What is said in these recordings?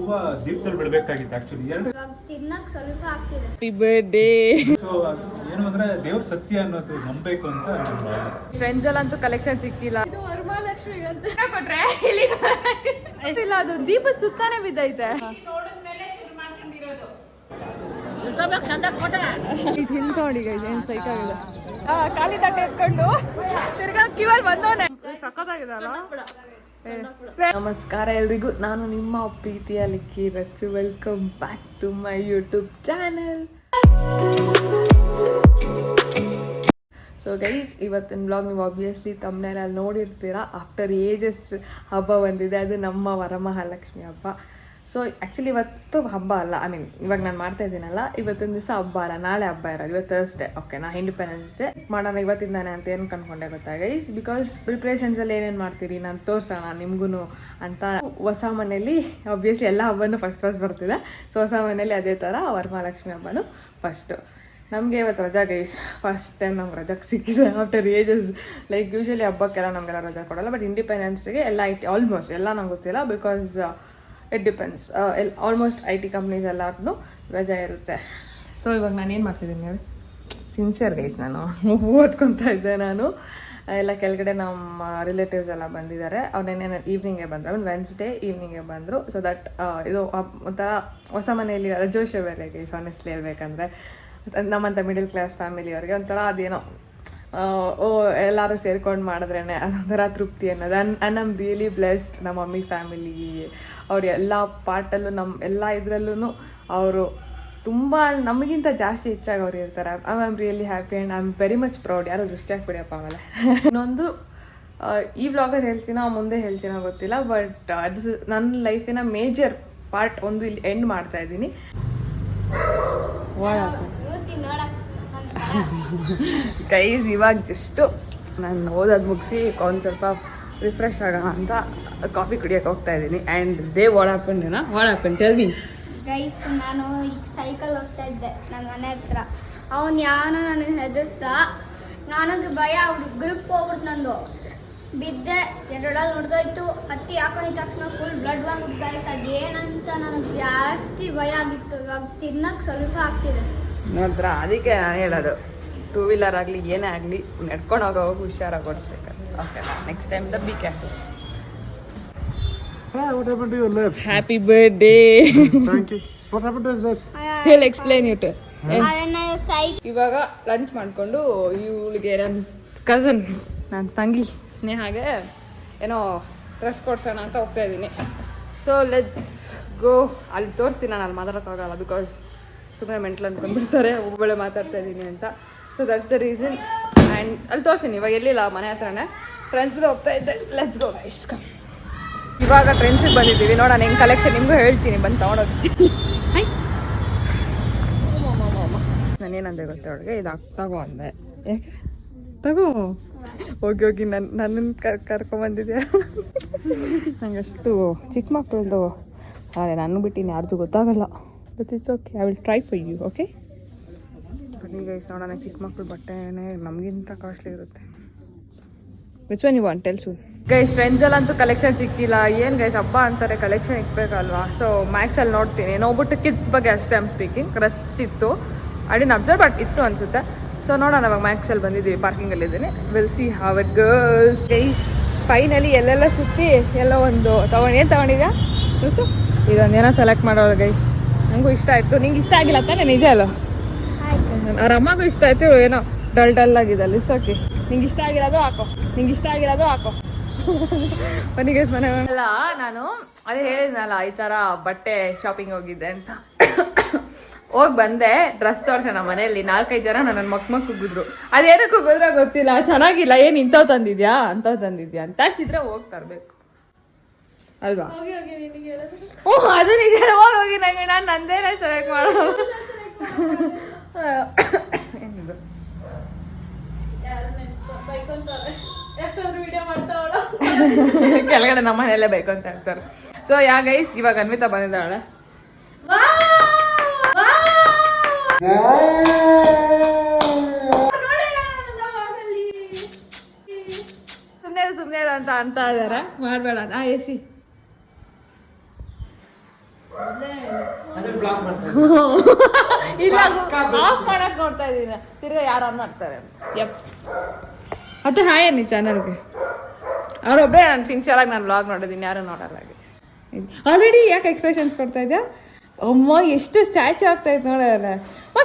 ಹೂವ ದೀಪದಲ್ಲಿ ಬಿಡ್ಬೇಕಾಗಿತ್ತು ಆಕ್ಚುಲಿ ಎರಡು ತಿನ್ನಕ್ ಸ್ವಲ್ಪ ಆಗ್ತಿದೆ. Happy birthday. ಸೊ ಏನು ಅಂದ್ರೆ ದೇವ್ರ ಸತ್ಯ ಅನ್ನೋದು ನಂಬೇಕು ಅಂತ ಫ್ರೆಂಡ್ಸ್ ಅಲ್ಲಂತೂ ಕಲೆಕ್ಷನ್ ಸಿಕ್ಕಿಲ್ಲ. ಇದು ವರಮಹಾಲಕ್ಷ್ಮಿಗಂತ ಕೊಟ್ರೆ ಇಲ್ಲ, ಅದು ದೀಪ ಸುತ್ತಾನೆ ಬಿದ್ದೈತೆ. ಹಿಂತೋಡಿ ಏನ್ ಸೈಕಾಗಿದೆ. ಖಾಲಿ ತಟ್ಟೆ ಎತ್ಕೊಂಡು ತಿರ್ಗಾ ಕ್ಯೂವಲ್ಲಿ ಬಂದವನೆ. ಸಖತ್ತಾಗಿದಲ್ಲ. ನಮಸ್ಕಾರ ಎಲ್ರಿಗೂ, ನಾನು ನಿಮ್ಮ ಪ್ರೀತಿಯ Likki Rachchu. Welcome back to my YouTube channel. So guys, ಇವತ್ತಿನ ಬ್ಲಾಗ್ ನೀವು ಆಬ್ವಿಯಸ್ಲಿ ತಮ್ಮನೇಲಿ ನೋಡಿರ್ತೀರಾ. ಆಫ್ಟರ್ ಏಜಸ್ ಹಬ್ಬ ಬಂದಿದೆ, ಅದು ನಮ್ಮ ವರಮಹಾಲಕ್ಷ್ಮಿ ಹಬ್ಬ. ಸೊ ಆ್ಯಕ್ಚುಲಿ ಇವತ್ತು ಹಬ್ಬ ಅಲ್ಲ, ಐ ಮೀನ್ ಇವಾಗ ನಾನು ಮಾಡ್ತಾ ಇದ್ದೀನಲ್ಲ, ಇವತ್ತಿನ ದಿವಸ ಹಬ್ಬ ಅಲ್ಲ, ನಾಳೆ ಹಬ್ಬ ಇರೋದು. ಇವತ್ತು ಥರ್ಸ್ಡೇ, ಓಕೆನಾ, ಇಂಡಿಪೆಂಡೆನ್ಸ್ ಡೇ ಮಾಡೋಣ ಇವತ್ತಿಂದಾನೆ ಅಂತ ಏನು ಕಂಡ್ಕೊಂಡೆ ಗೊತ್ತಾ ಗೈಸ್. ಬಿಕಾಸ್ ಪ್ರಿಪ್ರೇಷನ್ಸಲ್ಲಿ ಏನೇನು ಮಾಡ್ತೀರಿ ನಾನು ತೋರಿಸೋಣ ನಿಮಗೂ ಅಂತ. ಹೊಸ ಮನೇಲಿ ಆಬ್ವಿಯಸ್ಲಿ ಎಲ್ಲ ಹಬ್ಬನೂ ಫಸ್ಟ್ ಬರ್ತಿದೆ. ಸೊ ಹೊಸ ಮನೇಲಿ ಅದೇ ಥರ ವರಮಹಾಲಕ್ಷ್ಮಿ ಹಬ್ಬನೂ ಫಸ್ಟು. ನಮಗೆ ಇವತ್ತು ರಜಾ ಗೈಸ್, ಫಸ್ಟ್ ಟೈಮ್ ನಮ್ಗೆ ರಜಾಕ್ಕೆ ಸಿಕ್ಕಿದೆ ಆಫ್ಟರ್ ಏಜಸ್. ಲೈಕ್ ಯೂಶ್ವಲಿ ಹಬ್ಬಕ್ಕೆಲ್ಲ ನಮಗೆಲ್ಲ ರಜಾ ಕೊಡೋಲ್ಲ, ಬಟ್ ಇಂಡಿಪೆಂಡೆನ್ಸ್ಗೆ ಎಲ್ಲ ಆಲ್ಮೋಸ್ಟ್ ಎಲ್ಲ ನಂಗೆ ಗೊತ್ತಿಲ್ಲ. Because it depends, almost IT companies ಎಲ್ಲರೂ ರಜಾ ಇರುತ್ತೆ. ಸೊ ಇವಾಗ ನಾನು ಏನು ಮಾಡ್ತಿದ್ದೀನಿ ಹೇಳಿ, ಸಿನ್ಸಿಯರ್ ಗೈಸ್, ನಾನು ಓದ್ಕೊತಾ ಇದ್ದೆ. ನಾನು ಎಲ್ಲ ಕೆಳಗಡೆ ನಮ್ಮ ರಿಲೇಟಿವ್ಸ್ ಎಲ್ಲ ಬಂದಿದ್ದಾರೆ. ಅವ್ರೇನೇನು ಈವ್ನಿಂಗ್ಗೆ ಬಂದರು, ವೆನ್ಸ್ಡೇ ಈವ್ನಿಂಗೆ ಬಂದರು. ಸೊ ದಟ್ ಇದು ಒಂಥರ ಹೊಸ ಮನೆಯಲ್ಲಿ ಜೋಶ ಬೇರೆ ಗೈಸ್, ಆನೆಸ್ಟ್ಲಿ ಹೇಳ್ಬೇಕಂದ್ರೆ. ನಮ್ಮಂಥ ಮಿಡಲ್ ಕ್ಲಾಸ್ ಫ್ಯಾಮಿಲಿಯವ್ರಿಗೆ ಒಂಥರ ಅದೇನೋ ಎಲ್ಲರೂ ಸೇರ್ಕೊಂಡು ಮಾಡಿದ್ರೇ ಅದೊಂಥರ ತೃಪ್ತಿ ಅನ್ನೋದು. And I'm really blessed. ನಮ್ಮ ಮಮ್ಮಿ ಫ್ಯಾಮಿಲಿ ಅವ್ರು ಎಲ್ಲ ಪಾರ್ಟಲ್ಲೂ, ನಮ್ಮ ಎಲ್ಲ ಇದರಲ್ಲೂ ಅವರು ತುಂಬ ನಮಗಿಂತ ಜಾಸ್ತಿ ಹೆಚ್ಚಾಗಿ ಅವ್ರು ಇರ್ತಾರೆ. I am really happy and I am very much proud. ಯಾರು ದೃಷ್ಟಿ ಹಾಕ್ಬಿಡಿಯಪ್ಪ. ಆಮೇಲೆ ಇನ್ನೊಂದು ಈ ವ್ಲಾಗಲ್ಲಿ ಹೇಳ್ತೀನೋ ಮುಂದೆ ಹೇಳ್ತೀನೋ ಗೊತ್ತಿಲ್ಲ, ಬಟ್ ಅದು ನನ್ನ ಲೈಫಿನ ಮೇಜರ್ ಪಾರ್ಟ್ ಒಂದು ಇಲ್ಲಿ ಎಂಡ್ ಮಾಡ್ತಾ ಇದ್ದೀನಿ. ಗೈಸ್, ಇವಾಗ ಜಸ್ಟು ನಾನು ಓದೋದು ಮುಗಿಸಿ ಒಂದು ಸ್ವಲ್ಪ ರಿಫ್ರೆಶ್ ಆಗೋಣ ಅಂತ ಕಾಫಿ ಕುಡಿಯೋಕೆ ಹೋಗ್ತಾ ಇದ್ದೀನಿ. And they what happen tell me. Guys, ನಾನು ಈಗ ಸೈಕಲ್ ಹೋಗ್ತಾ ಇದ್ದೆ ನನ್ನ ಮನೆ ಹತ್ರ. ಅವನು ಯಾವನೋ ನನಗೆ ಹೆದರ್ಸ್ದ. ನನಗೆ ಭಯ, ಅವ್ರು ಗ್ರಿಪ್ ಹೋಗ್ಬಿಟ್ಟು ನಂದು ಬಿದ್ದೆ. ಎರಡಲ್ಲಿ ನೋಡ್ದೋಯ್ತು. ಹತ್ತಿ ಹಾಕೊಂಡಿದ್ದ ತಕ್ಷಣ ಫುಲ್ ಬ್ಲಡ್ ಬಂದ್ಬಿಟ್ಟು ಗೈಸ್. ಅದೇನಂತ ನನಗೆ ಜಾಸ್ತಿ ಭಯ ಆಗಿತ್ತು. ಇವಾಗ ತಿನ್ನಕ್ಕೆ ಸ್ವಲ್ಪ ಆಗ್ತಿದೆ ನೋಡಿದ್ರ. ಅದಕ್ಕೆ ನಾನು ಹೇಳೋದು, 2 ವೀಲರ್ ಆಗಲಿ ಏನೇ ಆಗಲಿ ನಡ್ಕೊಂಡು ಹೋಗೋವಾಗ ಹುಷಾರಾಗಿ ಓಡಿಸ್ಬೇಕು. Okay, next time be careful. What happened to your lips? Happy birthday. Thank you. What happened to his lips? He'll explain it. ಇವಾಗ ಲಂಚ್ ಮಾಡಿಕೊಂಡು ಇವಳಿಗೆ ನನ್ನ ಕಸನ್, ನನ್ನ ತಂಗಿ ಸ್ನೇಹಾಗೆ ಏನೋ ಡ್ರೆಸ್ ಕೊಡ್ಸೋಣ ಅಂತ ಹೋಗ್ತಾ ಇದ್ದೀನಿ. So let's go. ಅಲ್ಲಿ ತೋರಿಸ್ತೀನಿ, ನಾನು ಅಲ್ಲಿ ಮಾತಾಡೋಕ್ಕಾಗಲ್ಲ ಬಿಕಾಸ್ ಸುಮ್ಮನೆ ಮೆಂಟ್ಲ್ ಅಂದ್ಕೊಂಡ್ಬಿಡ್ತಾರೆ ಒಬ್ಬಳೆ ಮಾತಾಡ್ತಾ ಇದ್ದೀನಿ ಅಂತ. So that's the reason. And ಅಲ್ಲಿ ತೋರಿಸ್ತೀನಿ. ಇವಾಗ ಎಲ್ಲಿಲ್ಲ, ಮನೆ ಹತ್ರನೇ ಟ್ರೆಂಡ್ಸ್ಗೆ ಹೋಗ್ತಾ ಇದ್ದೆ. Let's go guys, come. ಇವಾಗ ಟ್ರೆಂಡ್ಸಿಗೆ ಬಂದಿದ್ದೀವಿ. ನೋಡೋಣ ಹೆಂಗೆ ಕಲೆಕ್ಷನ್, ನಿಮಗೂ ಹೇಳ್ತೀನಿ, ಬಂದು ತೊಗೊಂಡೋಗಿ. ನಾನೇನಂದೆ ಗೊತ್ತೆ ಅವಳಿಗೆ, ಇದು ತಗೋ ಅಂದೆ. ಯಾಕೆ ತಗೋ, ಹೋಗಿ ನನ್ನನ್ನು ಕರ್ಕೊಂಬಂದಿದ್ಯಾ. ನಂಗೆ ಅಷ್ಟು ಚಿಕ್ಕ ಮಕ್ಕಳದು ಅದೇ, ನಾನು ಬಿಟ್ಟಿನಿ, ಯಾರ್ದು ಗೊತ್ತಾಗಲ್ಲ. But it's okay, I will try for you. Okay, ಬನ್ನಿ ಗೈಸ್, ನೋಡೋಣ. ಚಿಕ್ಕ ಮಕ್ಕಳು ಬಟ್ಟೆನೇ ನಮಗಿಂತ ಕಾಸ್ಟ್ಲಿ ಇರುತ್ತೆ. Which one you want, tell soon. Guys, ಫ್ರೆಂಡ್ಸಲ್ಲಂತೂ ಕಲೆಕ್ಷನ್ ಸಿಕ್ಕಿಲ್ಲ. ಏನು ಗೈಸ್, ಹಬ್ಬ ಅಂತಾರೆ, ಕಲೆಕ್ಷನ್ ಇಕ್ಬೇಕಲ್ವಾ. ಸೊ ಮ್ಯಾಕ್ಸಲ್ಲಿ ನೋಡ್ತೀನಿ. ನೋಡ್ಬಿಟ್ಟು ಕಿಡ್ಸ್ ಬಗ್ಗೆ ಅಷ್ಟೇ ಐಮ್ ಸ್ಪೀಕಿಂಗ್. ರಸ್ಟ್ ಇತ್ತು, ಅಡಿನ ಅಬ್ಸರ್ವ್, ಬಟ್ ಇತ್ತು ಅನಿಸುತ್ತೆ. ಸೊ ನೋಡೋಣ. ಇವಾಗ ಮ್ಯಾಕ್ಸಲ್ಲಿ ಬಂದಿದ್ದೀವಿ, ಪಾರ್ಕಿಂಗಲ್ಲಿದ್ದೀನಿ. Will see how it goes. Guys, finally ಎಲ್ಲೆಲ್ಲ ಸುತ್ತಿ ಎಲ್ಲ ಒಂದು ಏನು ತೊಗೊಂಡಿದ್ಯಾ ಗೊತ್ತು. ಇದೊಂದೇನೋ ಸೆಲೆಕ್ಟ್ ಮಾಡೋದು ಗೈಸ್. ನನಗೂ ಇಷ್ಟ ಆಯಿತು. ನಿಂಗೆ ಇಷ್ಟ ಆಗಿಲ್ಲ ತಾನೇ? ನಿಜ ಅಲ್ಲ, ಅವ್ರ ಅಮ್ಮಗೂ ಇಷ್ಟ ಆಯಿತು. ಏನೋ ಡಲ್ ಆಗಿದೆ ಅಲ್ಲಿ. It's okay. ನಿಂಗೆ ಇಷ್ಟ ಆಗಿರೋದು ಹಾಕೋ. ಬನ್ನಿ ಗೈಸ್, ಮನೆ ಅಲ್ಲ. ನಾನು ಅದೇ ಹೇಳಿದ್ನಲ್ಲ, ಈ ಥರ ಬಟ್ಟೆ ಶಾಪಿಂಗ್ ಹೋಗಿದ್ದೆ ಅಂತ. ಹೋಗಿ ಬಂದೆ, ಡ್ರೆಸ್ ತೋರಿಸೋಣ ನಮ್ಮ ಮನೆಯಲ್ಲಿ. 4-5 ಜನ ನನ್ನ ಮಕ್ ಕುಗ್ಗಿದ್ರು. ಅದೇನಕ್ಕೆ ಕುಗ್ಗಿದ್ರೆ ಗೊತ್ತಿಲ್ಲ, ಚೆನ್ನಾಗಿಲ್ಲ, ಏನು ಇಂಥವು ತಂದಿದ್ಯಾ ಅಂತ ಅಷ್ಟಿದ್ರೆ ಹೋಗಿ ತರಬೇಕು ಅಲ್ವಾ. ಅದು ನಿಜ. ಹೋಗಿ ನಂಗೆ ನಾನು ನಂದೇನೆ ಸೆಲೆಕ್ಟ್ ಮಾಡೋದು. ಏನಿದು ಕೆಳಗಡೆ ನಮ್ಮ ಮನೆಯಲ್ಲೇ ಬೇಕು ಅಂತ ಹೇಳ್ತಾರೆ. ಸೊ ಯಾ ಗೈಸ್, ಇವಾಗ ಅನ್ವಿತಾ ಬಂದಿದ್ದಾಳೆ. ಸುಮ್ಮನೆ ಅಂತ ಇದಾರೆ, ಮಾಡಬೇಡ. ಎಸಿ ಇಲ್ಲ ಆಫ್ ಮಾಡಕ್ ನೋಡ್ತಾ ಇದೀನಿ, ತಿರ್ಗಾ ಯಾರು ಆನ್ ಮಾಡ್ತಾರೆ. ಯಪ್ ಮತ್ತೆ ಹಾಯ್ ಅನ್ನಿ ಚಾನಲ್ಗೆ. ಅವ್ರೊಬ್ಬರೇ ನಾನು ಸಿನ್ಸಿಯರ್ ಆಗಿ ನಾನು ವ್ಲಾಗ್ ನೋಡಿದ್ದೀನಿ, ಯಾರು ನೋಡಲ್ಲ. ಆಲ್ರೆಡಿ ಯಾಕೆ ಎಕ್ಸ್ಪ್ರೆಷನ್ಸ್ ಕೊಡ್ತಾ ಇದ್ಯಾ? ಅಮ್ಮ ಎಷ್ಟು ಸ್ಟ್ಯಾಚು ಆಗ್ತಾ ಇತ್ತು ನೋಡಲ್ಲ.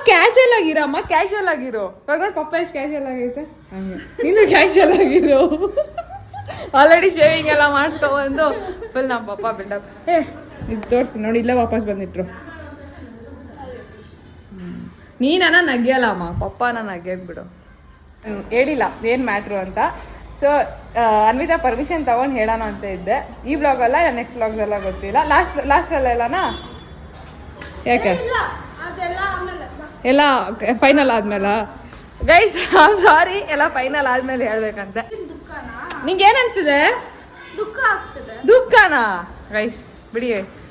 ಕ್ಯಾಶುವಲ್ ಆಗಿರೋ ಅಮ್ಮ, ಕ್ಯಾಶುವಲ್ ಆಗಿರೋ. ಇವಾಗ ನೋಡಿ ಪಪ್ಪ ಎಷ್ಟು ಕ್ಯಾಶುವಲ್ ಆಗೈತೆ, ಹಂಗೆ ನೀನು ಕ್ಯಾಶುವಲ್ ಆಗಿರೋ. ಆಲ್ರೆಡಿ ಶೇವಿಂಗ್ ಎಲ್ಲ ಮಾಡ್ಸ್ಕೊಬಂದು ಫುಲ್ ನಮ್ಮ ಪಪ್ಪ ಬಿಲ್ಡಪ್. ಇದು ತೋರಿಸ್ತೀನಿ ನೋಡಿ, ಇಲ್ಲೇ ವಾಪಸ್ ಬಂದಿಟ್ರು. ನೀನನ್ನ ನಗಿಯಲ್ಲ ಅಮ್ಮ, ಪಪ್ಪ ನಾನು ನಗಿಯೋದು ಬಿಡು. ಹೇಳಿಲ್ಲ ಏನು ಮ್ಯಾಟ್ರು ಅಂತ. ಸೊ ಅನ್ವಿತಾ ಪರ್ಮಿಷನ್ ತಗೊಂಡು ಹೇಳೋಣ ಅಂತ ಇದ್ದೆ. ಈ ಬ್ಲಾಗಲ್ಲ, ನೆಕ್ಸ್ಟ್ ಬ್ಲಾಗ್ಸೆಲ್ಲ ಗೊತ್ತಿಲ್ಲ. ಲಾಸ್ಟಲ್ಲೆಲ್ಲನಾ? ಯಾಕೆ ಎಲ್ಲ ಫೈನಲ್ ಆದ್ಮೇಲೆ ಗೈಸ್ ಐಮ್ ಸಾರಿ, ಎಲ್ಲ ಫೈನಲ್ ಆದ್ಮೇಲೆ ಹೇಳ್ಬೇಕಂತೆ. ನಿಂಗೆ ಏನ್ ಅನ್ಸ್ತಿದೆ? ದುಃಖನಾ? ಗೈಸ್ ಬಿಡಿ,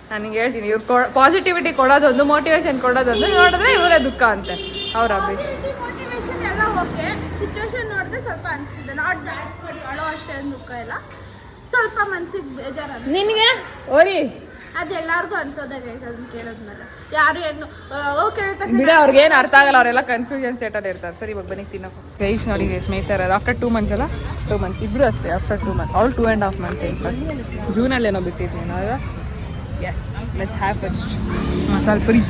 ನಾನು ನಿಂಗೆ ಹೇಳ್ತೀನಿ, ಇವ್ರು ಪಾಸಿಟಿವಿಟಿ ಕೊಡೋದೊಂದು, ಮೋಟಿವೇಶನ್ ಕೊಡೋದೊಂದು, ನೋಡಿದ್ರೆ ಇವರೇ ದುಃಖ ಅಂತೆ ಅವ್ರ ಅಭೀಶ್. ಮೋಟಿವೇಶನ್ ಎಲ್ಲ ಓಕೆ, ಸಿಚುವೇಶನ್ ನೋಡಿದ್ರೆ ಸ್ವಲ್ಪ ಅನಿಸ್ತಿದೆ. ನಾಟ್ ದ್ಯಾಟ್ ಅಳೋ ಅಷ್ಟೇ ದುಃಖ ಇಲ್ಲ, ಸ್ವಲ್ಪ ಮನ್ಸಿಗೆ ಬೇಜಾರು. ನಿನಗೆ ಓರಿ ಅದೆಲ್ಲರಿಗೂ ಅನ್ಸೋದೇ ಗೈಸ್, ಅದನ್ನ ಕೇಳೋದ್ಮೇಲೆ ಯಾರು ಏನು ಓಕೆ ಬಿಡ, ಅವ್ರಿಗೆ ಏನು ಅರ್ಥ ಆಗಲ್ಲ, ಅವರೆಲ್ಲ ಕನ್ಫ್ಯೂಷನ್ ಸ್ಟೇಟಲ್ಲಿ ಇರ್ತಾರೆ. ಸರಿ ಇವಾಗ ಬನ್ನಿ ತಿನ್ನೋ. ಗೈಸ್ ನೋಡಿ ಗೈಸ್ ಮೇಯ್ತಾ ಇರೋದು ಆಫ್ಟರ್ 2 months ಅಲ್ಲ, 2 months ಇಬ್ರು ಅಷ್ಟೇ. ಆಫ್ಟರ್ 2 months, ಆಲ್ 2.5 months ಜೂನಲ್ಲೇನೋ ಬಿಟ್ಟಿದ್ದೀನಿ ನಾನು. ಎಸ್, ಲೆಟ್ಸ್ ಹ್ಯಾವ್ ಫಸ್ಟ್ ಮಸಾಲೆ ಪುರಿ.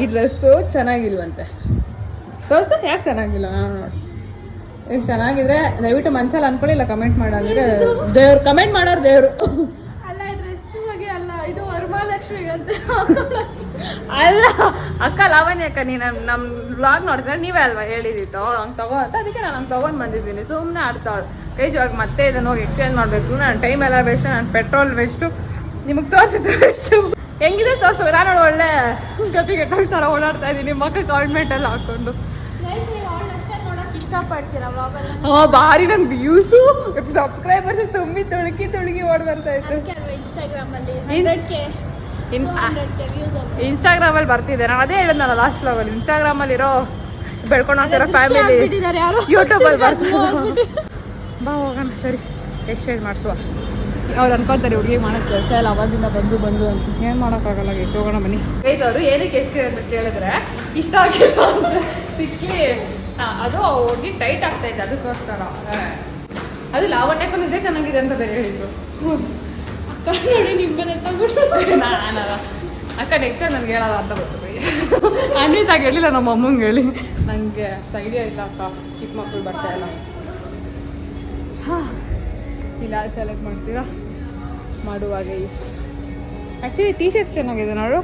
ಈ ಡ್ರೆಸ್ಸು ಚೆನ್ನಾಗಿಲ್ವಂತೆ. ಸ್ವಲ್ಪ ಯಾಕೆ ಚೆನ್ನಾಗಿಲ್ಲ? ನೋಡಿ ಎಷ್ಟು ಚೆನ್ನಾಗಿದ್ರೆ ದಯವಿಟ್ಟು ಮನ್ಸಲ್ಲಿ ಅನ್ಕೊಳ್ಳಿ, ಇಲ್ಲ ಕಮೆಂಟ್ ಮಾಡೋಂದ್ರೆ ದೇವ್ರು, ಕಮೆಂಟ್ ಮಾಡೋರು ದೇವರು. ಅಲ್ಲ ಡ್ರೆಸ್ ಬಗ್ಗೆ ಅಲ್ಲ, ಇದು ವರಮಹಾಲಕ್ಷ್ಮಿಗಂತೆ ಅಲ್ಲ ಅಕ್ಕ, ಲಾವಣ್ಯ ಅಕ್ಕ, ನೀನು ನಮ್ಮ ವ್ಲಾಗ್ ನೋಡಿದ್ರೆ ನೀವೇ ಅಲ್ವಾ ಹೇಳಿದಿತ್ತು ಹಂಗೆ ತಗೋ ಅಂತ, ಅದಕ್ಕೆ ನಾನು ಹಂಗೆ ತೊಗೊಂಡು ಬಂದಿದ್ದೀನಿ. ಸುಮ್ಮನೆ ಆಡ್ತಾಳು ಕೈಸ್. ಇವಾಗ ಮತ್ತೆ ಇದನ್ನು ಹೋಗಿ ಎಕ್ಸ್ಚೇಂಜ್ ಮಾಡಬೇಕು. ನಾನು ಟೈಮ್ ಎಲ್ಲ ವೇಸ್ಟು, ನಾನು ಪೆಟ್ರೋಲ್ ವೇಸ್ಟು, ನಿಮಗೆ ತೋರಿಸಿದ್ದು ವೇಸ್ಟು. ಹೆಂಗಿದೆ ತೋರಿಸ್ಬೇಕು? ನಾನು ಒಳ್ಳೆ ಗತಿಗೆ ಥರ ಓಡಾಡ್ತಾ ಇದ್ದೀನಿ, ಮಕ್ಕ ಕಾನ್ವೆಂಟ್ ಎಲ್ಲ ಹಾಕ್ಕೊಂಡು. ಇಷ್ಟಪಡ್ತೀರಾ ವ್ಲಾಗಲ್ಲಿ? ಭಾರಿ ನನ್ನ ವ್ಯೂಸು, ಸಬ್ಸ್ಕ್ರೈಬರ್ಸ್ ತುಂಬಿ ತುಳುಕಿ ಓಡ್ ಬರ್ತಾ ಇತ್ತು. ಇನ್ಸ್ಟಾಗ್ರಾಮಲ್ಲಿ ಬರ್ತಿದೆ. ನಾನು ಅದೇ ಹೇಳಿದ್ನಲ್ಲ ಲಾಸ್ಟ್ ವ್ಲಾಗಲ್ಲಿ, ಇನ್ಸ್ಟಾಗ್ರಾಮಲ್ಲಿರೋ ಬೆಳ್ಕೊಂಡು ಹೋಗ್ತಿರೋ ಫ್ಯಾಮಿಲಿ ಯೂಟ್ಯೂಬಲ್ಲಿ ಬರ್ತಾರೆ. ಬಾ ಹೋಗೋಣ. ಸರಿ ಎಕ್ಸ್ಚೇಂಜ್ ಮಾಡಿಸುವ. ಅವ್ರು ಅನ್ಕೊತಾರೆ ಹುಡುಗಿ ಮಾಡೋಕ್ಕೆ ಕೆಲಸ ಇಲ್ಲ, ಅವಾಗಿಂದ ಬಂದು ಅಂತ. ಏನು ಮಾಡೋಕ್ಕಾಗಲ್ಲ ಗೈಸ್, ಹೋಗೋಣ ಬನ್ನಿ. ಗೈಸ್ ಅವರು ಏನಕ್ಕೆ ಎಕ್ಸ್ಚೇಂಜ್ ಅಂತ ಕೇಳಿದ್ರೆ ಇಷ್ಟ ಆಗಿಲ್ಲ ಅಂದರೆ ಸಿಕ್ಕಿ ಅದು ಹುಡುಗಿ ಟೈಟ್ ಆಗ್ತಾ ಇದೆ, ಅದಕ್ಕೋಸ್ಕರ. ಅದು ಲಾವಣ್ಯಕ್ಕೂ ಇದೇ ಚೆನ್ನಾಗಿದೆ ಅಂತ ಬೇರೆ ಹೇಳಿದ್ರು. ಅಕ್ಕ ನೋಡಿ ನಿಮ್ಮನೆ ತಗೊಂಡು ನಾನಲ್ಲ ಅಕ್ಕ, ನೆಕ್ಸ್ಟ್ ಟೈಮ್ ನನಗೆ ಹೇಳಲ್ಲ ಅಂತ ಗೊತ್ತು ಬಿಡಿ. ಅನ್ವಿತಾಗ ಹೇಳಿಲ್ಲ, ನಮ್ಮ ಅಮ್ಮಂಗೆ ಹೇಳಿ. ನನಗೆ ಐಡಿಯಾ ಇಲ್ಲ ಅಕ್ಕ, ಚಿಕ್ಕ ಮಕ್ಕಳು ಬರ್ತಾ ಇಲ್ಲ. ಹಾಂ, ಇಲ್ಲ ಸೆಲೆಕ್ಟ್ ಮಾಡ್ತೀರಾ? ಮಾಡುವಾಗ ಈಸ್ ಆ್ಯಕ್ಚುಲಿ ಟೀ ಶರ್ಟ್ಸ್ ಚೆನ್ನಾಗಿದೆ ನೋಡು.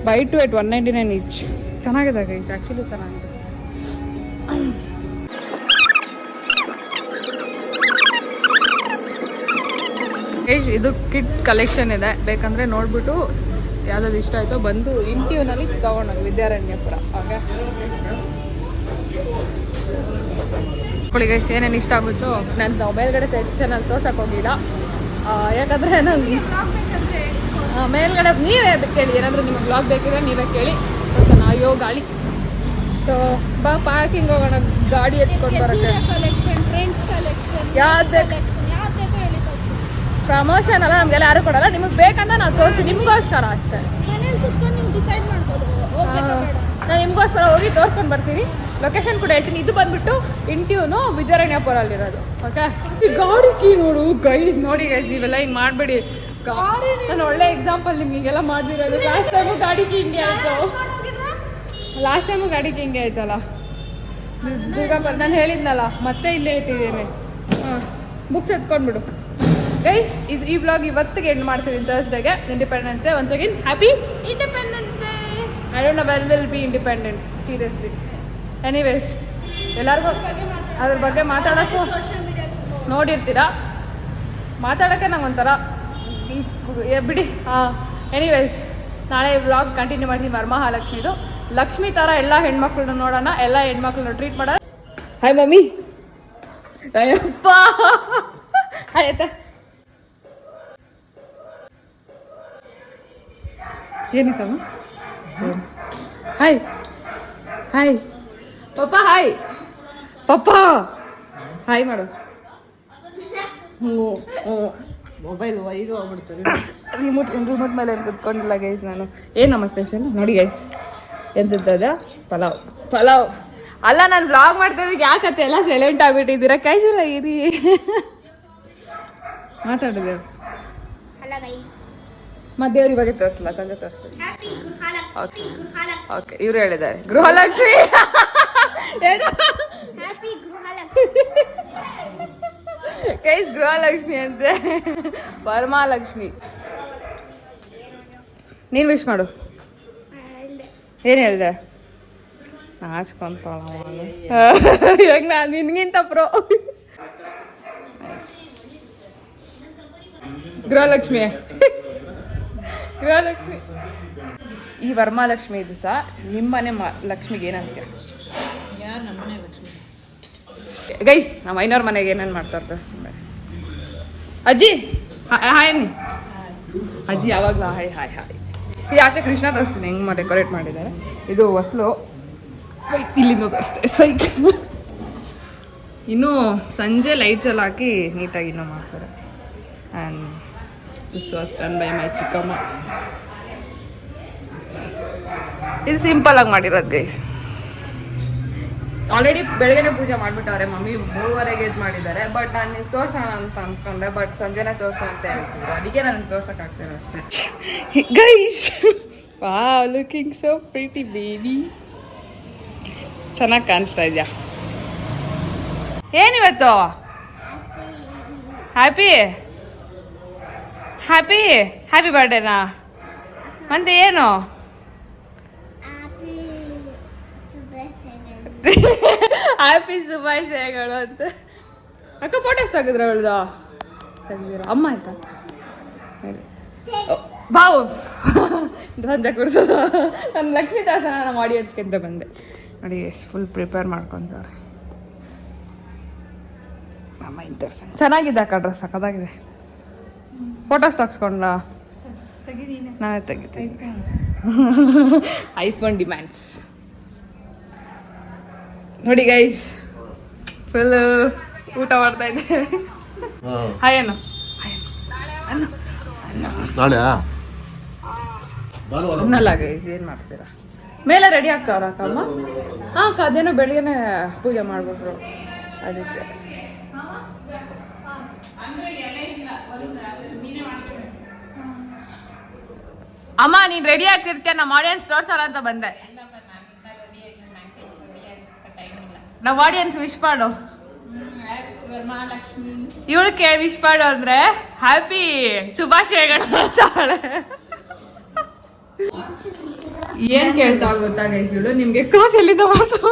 By two at 199 each. ಚೆನ್ನಾಗಿದೆ ಗೈಸ್, ಆ್ಯಕ್ಚುಲಿ ಚೆನ್ನಾಗಿದೆ. ಗೈಸ್ ಇದು ಕಿಟ್ ಕಲೆಕ್ಷನ್ ಇದೆ, ಬೇಕಂದರೆ ನೋಡ್ಬಿಟ್ಟು ಯಾವ್ದಾದ್ರು ಇಷ್ಟ ಆಯಿತು ಬಂದು ಇಂಟಿವ್ನಲ್ಲಿ ತೊಗೊಂಡೋಗಿ, ವಿದ್ಯಾರಣ್ಯಪುರ. ಓಕೆ ಗೈಸ್, ಏನೇನು ಇಷ್ಟ ಆಗುತ್ತೋ ನಾನು ಮೇಲ್ಗಡೆ ಸೆಕ್ಷನಲ್ಲಿ ತೋರ್ಸಕ್ಕೆ ಹೋಗಿಲ್ಲ, ಯಾಕಂದರೆ ನಂಗೆ ಮೇಲ್ಗಡೆ ನೀವೇ ಕೇಳಿ, ಏನಾದರೂ ನಿಮಗೆ ಬ್ಲಾಗ್ ಬೇಕಿದ್ರೆ ನೀವೇ ಕೇಳಿ. ಅಯ್ಯೋ ಗಾಳಿ. ಸೊ ಬಾ ಪಾರ್ಕಿಂಗ್ ಹೋಗೋಣ, ಗಾಡಿ ಎತ್ಕೊಂಡು ಬರೋಕ್ಕೆ. ಯಾವ್ದು ಬೇಕು? ಪ್ರಮೋಷನ್ ಅಲ್ಲ, ನಮಗೆಲ್ಲ ಯಾರು ಕೊಡಲ್ಲ, ನಿಮಗೆ ಬೇಕಂತ ನಾವು ತೋರಿಸಿ ನಿಮಗೋಸ್ಕರ ಅಷ್ಟೇ. ನಾನು ನಿಮಗೋಸ್ಕರ ಹೋಗಿ ತೋರಿಸ್ಕೊಂಡು ಬರ್ತೀನಿ. ಲೊಕೇಶನ್ ಕೂಡ ಹೇಳ್ತೀನಿ. ಇದು ಬಂದ್ಬಿಟ್ಟು ಇಂಟಿವ್ನು ವಿದ್ಯಾರಣ್ಯಪುರಲ್ಲಿರೋದು. ಓಕೆ, ಈ ಗಾಡಿ ಕೀ ನೋಡು ಗೈಸ್, ನೋಡಿ ಗೈಸ್, ನೀವೆಲ್ಲ ಹಿಂಗೆ ಮಾಡಬೇಡಿ. ನಾನು ಒಳ್ಳೆ ಎಕ್ಸಾಂಪಲ್ ನಿಮಗೆಲ್ಲ ಮಾಡಿರೋದು. ಲಾಸ್ಟ್ ಟೈಮು ಗಾಡಿ ಕೀ ಹಿಂಗೆ ಆಯ್ತಲ್ಲ ದುರ್ಗಾಪುರ. ನಾನು ಹೇಳಿದ್ನಲ್ಲ, ಮತ್ತೆ ಇಲ್ಲೇ ಇಟ್ಟಿದ್ದೀನಿ. ಬುಕ್ಸ್ ಎತ್ಕೊಂಡ್ಬಿಡು ಗೈಸ್. ಇದು ಈ ವ್ಲಾಗ್ ಇವತ್ತಿಗೆ ಎಂಡ್ ಮಾಡ್ತಿದ್ದೀನಿ, ಥರ್ಸ್ಡೇಗೆ, independence day. Once again happy independence day. I don't know when will be independent, seriously. Anyways, ಎಲ್ಲರಿಗೂ ಅದ್ರ ಬಗ್ಗೆ ಮಾತಾಡೋಕ್ಕೂ ನೋಡಿರ್ತೀರಾ, ಮಾತಾಡೋಕ್ಕೆ ನಂಗೊಂಥರ ಬಿಡಿ. ಎನಿವೇಸ್, ನಾಳೆ ವ್ಲಾಗ್ ಕಂಟಿನ್ಯೂ ಮಾಡ್ತೀನಿ ವರಮಹಾಲಕ್ಷ್ಮಿದು. ಲಕ್ಷ್ಮಿ ಥರ ಎಲ್ಲ ಹೆಣ್ಮಕ್ಳನ್ನ ನೋಡೋಣ, ಎಲ್ಲ ಹೆಣ್ಮಕ್ಳನ್ನ ಟ್ರೀಟ್ ಮಾಡೋಣ. Hi mummy. ಅಯ್ಯಪ್ಪ ಆಯ್ತಾ? ಏನಿತ್ತಮ್ಮ? Hi hi papa, hi papa, hi ಮಾಡು. ಮೊಬೈಲ್ ವೈದು ಹೋಗ್ಬಿಡ್ತದೆ. ರಿಮೋಟ್ ಮೇಲೆ ಕುತ್ಕೊಂಡಿಲ್ಲ ಗೈಸ್ ನಾನು. ಏನಮ್ಮ ಸ್ಪೆಷಲ್ ನೋಡಿ ಗೈಸ್, ಎಂತದ ಪಲಾವ್. ಅಲ್ಲ ನಾನು ವ್ಲಾಗ್ ಮಾಡ್ತಾ ಇದ್ದಕ್ಕೆ ಯಾಕತ್ತೆ ಎಲ್ಲ ಸೈಲೆಂಟ್ ಆಗಿಬಿಟ್ಟಿದ್ದೀರಾ? ಕ್ಯಾಶುವಲ್ ಆಗಿರಿ, ಮಾತಾಡಿದೆ. ದೇವ್ರ ಬಗ್ಗೆ ತೋರಿಸಲ್ಲ, ಸಂಜೆ ತೋರಿಸ್ತೀನಿ. ಓಕೆ, ಇವ್ರು ಹೇಳಿದ್ದಾರೆ ಗೃಹಲಕ್ಷ್ಮಿ. ಗೈಸ್ ಗೃಹಲಕ್ಷ್ಮಿ ಅಂತೆ, ವರಮಹಾಲಕ್ಷ್ಮಿ. ನೀನ್ ವಿಶ್ ಮಾಡು. ಏನ್ ಹೇಳ್ದೆ? ನಾಚ್ಕೊಂತಾಳ ಇವಾಗ ನಾನು ನಿನ್ಗಿಂತ ಪ್ರೋ. ಗೃಹಲಕ್ಷ್ಮಿ ಈ ವರಮಹಾಲಕ್ಷ್ಮಿ ದಿವಸ ನಿಮ್ಮನೆ ಲಕ್ಷ್ಮಿಗೆ ಏನಂತ? ಯಾರು ನಮ್ಮನೆ ಲಕ್ಷ್ಮಿ? ಗೈಸ್ ನಮ್ಮ ಐನವ್ರ ಮನೆಗೆ ಏನೇನು ಮಾಡ್ತಾರೆ ತೋರಿಸ್ತೀನಿ. ಅಜ್ಜಿ ಹಾಯ್ ಅನ್ನಿ. ಅಜ್ಜಿ ಯಾವಾಗಲೂ ಹಾಯ್ ಹಾಯ್ ಹಾಯ್. ಇದು ಆಚೆ ಕೃಷ್ಣ ತೋರಿಸ್ತೀನಿ ಹೆಂಗೆ ಡೆಕೋರೇಟ್ ಮಾಡಿದ್ದಾರೆ. ಇದು ಹೊಸಲು ಇಲ್ಲಿಂದ ತೋರಿಸ್ತೆ ಸೈಕಲ್. ಇನ್ನೂ ಸಂಜೆ ಲೈಟ್ಸ್ ಎಲ್ಲ ಹಾಕಿ ನೀಟಾಗಿ ಇನ್ನೂ ಮಾಡ್ತಾರೆ. And this was done by my ಚಿಕ್ಕಮ್ಮ. ಇದು ಸಿಂಪಲ್ ಆಗಿ ಮಾಡಿರೋದು ಗೈಸ್. ಆಲ್ರೆಡಿ ಬೆಳಗ್ಗೆನೆ ಪೂಜೆ ಮಾಡಿಬಿಟ್ಟವ್ರೆ ಮಮ್ಮಿ, 3:30ಗೆ ಇದು ಮಾಡಿದ್ದಾರೆ. ಬಟ್ ನಾನು ನಿಮ್ಗೆ ತೋರ್ಸೋಣ ಅಂತ ಅಂದ್ಕೊಂಡೆ, ಬಟ್ ಸಂಜೆನೇ ತೋರ್ಸೋಣ ಅಂತ ಹೇಳ್ತಿದ್ರು, ಅದಕ್ಕೆ ನನಗೆ ತೋರ್ಸೋಕ್ಕಾಗ್ತೇನೆ ಅಷ್ಟೇ. Guys wow, looking so pretty baby. ಚೆನ್ನಾಗಿ ಕಾಣಿಸ್ತಾ ಇದೆಯಾ? ಏನಿವತ್ತು ಹ್ಯಾಪಿ ಹ್ಯಾಪಿ ಹ್ಯಾಪಿ ಬರ್ಡೇನಾ? ಮತ್ತೆ ಏನು ಹ್ಯಾಪಿ ಶುಭಾಶಯಗಳು ಅಂತ. ಅಕ್ಕ ಫೋಟೋಸ್ ತೆಗೆದ್ರ ಅವಳ್ದು? ತೆಗೆದಿರ ಅಮ್ಮ ಆಯ್ತಾ? ಬಾವು ಸಂಜೆ ಕೂರ್ಸೋದು. ನಾನು ಲಕ್ಷ್ಮೀ ದಾಸನ ನಮ್ಮ ಆಡಿಯನ್ಸ್ಗೆ ಅಂತ ಬಂದೆ ನೋಡಿ. ಫುಲ್ ಪ್ರಿಪೇರ್ ಮಾಡ್ಕೊತಾರೆ. ಅಮ್ಮ ಇಂತರ್ಸನ್ ಚೆನ್ನಾಗಿದೆ ಅಕ್ಕ, ಡ್ರೆಸ್ ಸಕ್ಕದಾಗಿದೆ. ಫೋಟೋಸ್ ತೆಗ್ಸ್ಕೊಂಡ ನಾನೇ ತೆಗಿತೀನಿ. ಐಫೋನ್ ಡಿಮ್ಯಾಂಡ್ಸ್ ನೋಡಿ ಗೈಸ್. ಫುಲ್ ಊಟ ಮಾಡ್ತಾ ಇದ್ದೇವೆ. ಹಾಯ್ ಅನ್ನು ಅನ್ನಲ್ಲ ಗೈಸ್. ಏನು ಮಾಡ್ತೀರಾ? ಮೇಲೆ ರೆಡಿ ಆಗ್ತಾವ್ರ ಅಕ್ಕಮ್ಮ? ಹಾಂ ಅಕ್ಕ, ಅದೇನೋ ಬೆಳಿಗ್ಗೆನೆ ಪೂಜೆ ಮಾಡ್ಬಿಟ್ರು ಅದಕ್ಕೆ. ಅಮ್ಮ ನೀನ್ ರೆಡಿ ಆಗ್ತಿರ್ತೀಯ, ನಮ್ಮ ಆಡಿಯನ್ಸ್ ತೋರ್ಸಲ್ಲ ಅಂತ ಬಂದೆ. ನಾವು ಆಡಿಯನ್ಸ್ ವಿಶ್ ಮಾಡು. ಇವಳು ಕೇಳಿ ವಿಶ್ ಮಾಡು ಅಂದ್ರೆ ಹ್ಯಾಪಿ ಶುಭಾಶಯಗಳು ಅಂತಾಳೆ. ಏನ್ ಕೇಳ್ತಾ ಗೊತ್ತಾ ಗೈಸ್ ಇವಳು? ನಿಮ್ಗೆ ಕಾಸು ಎಲ್ಲಿಂದ ಬಂತು?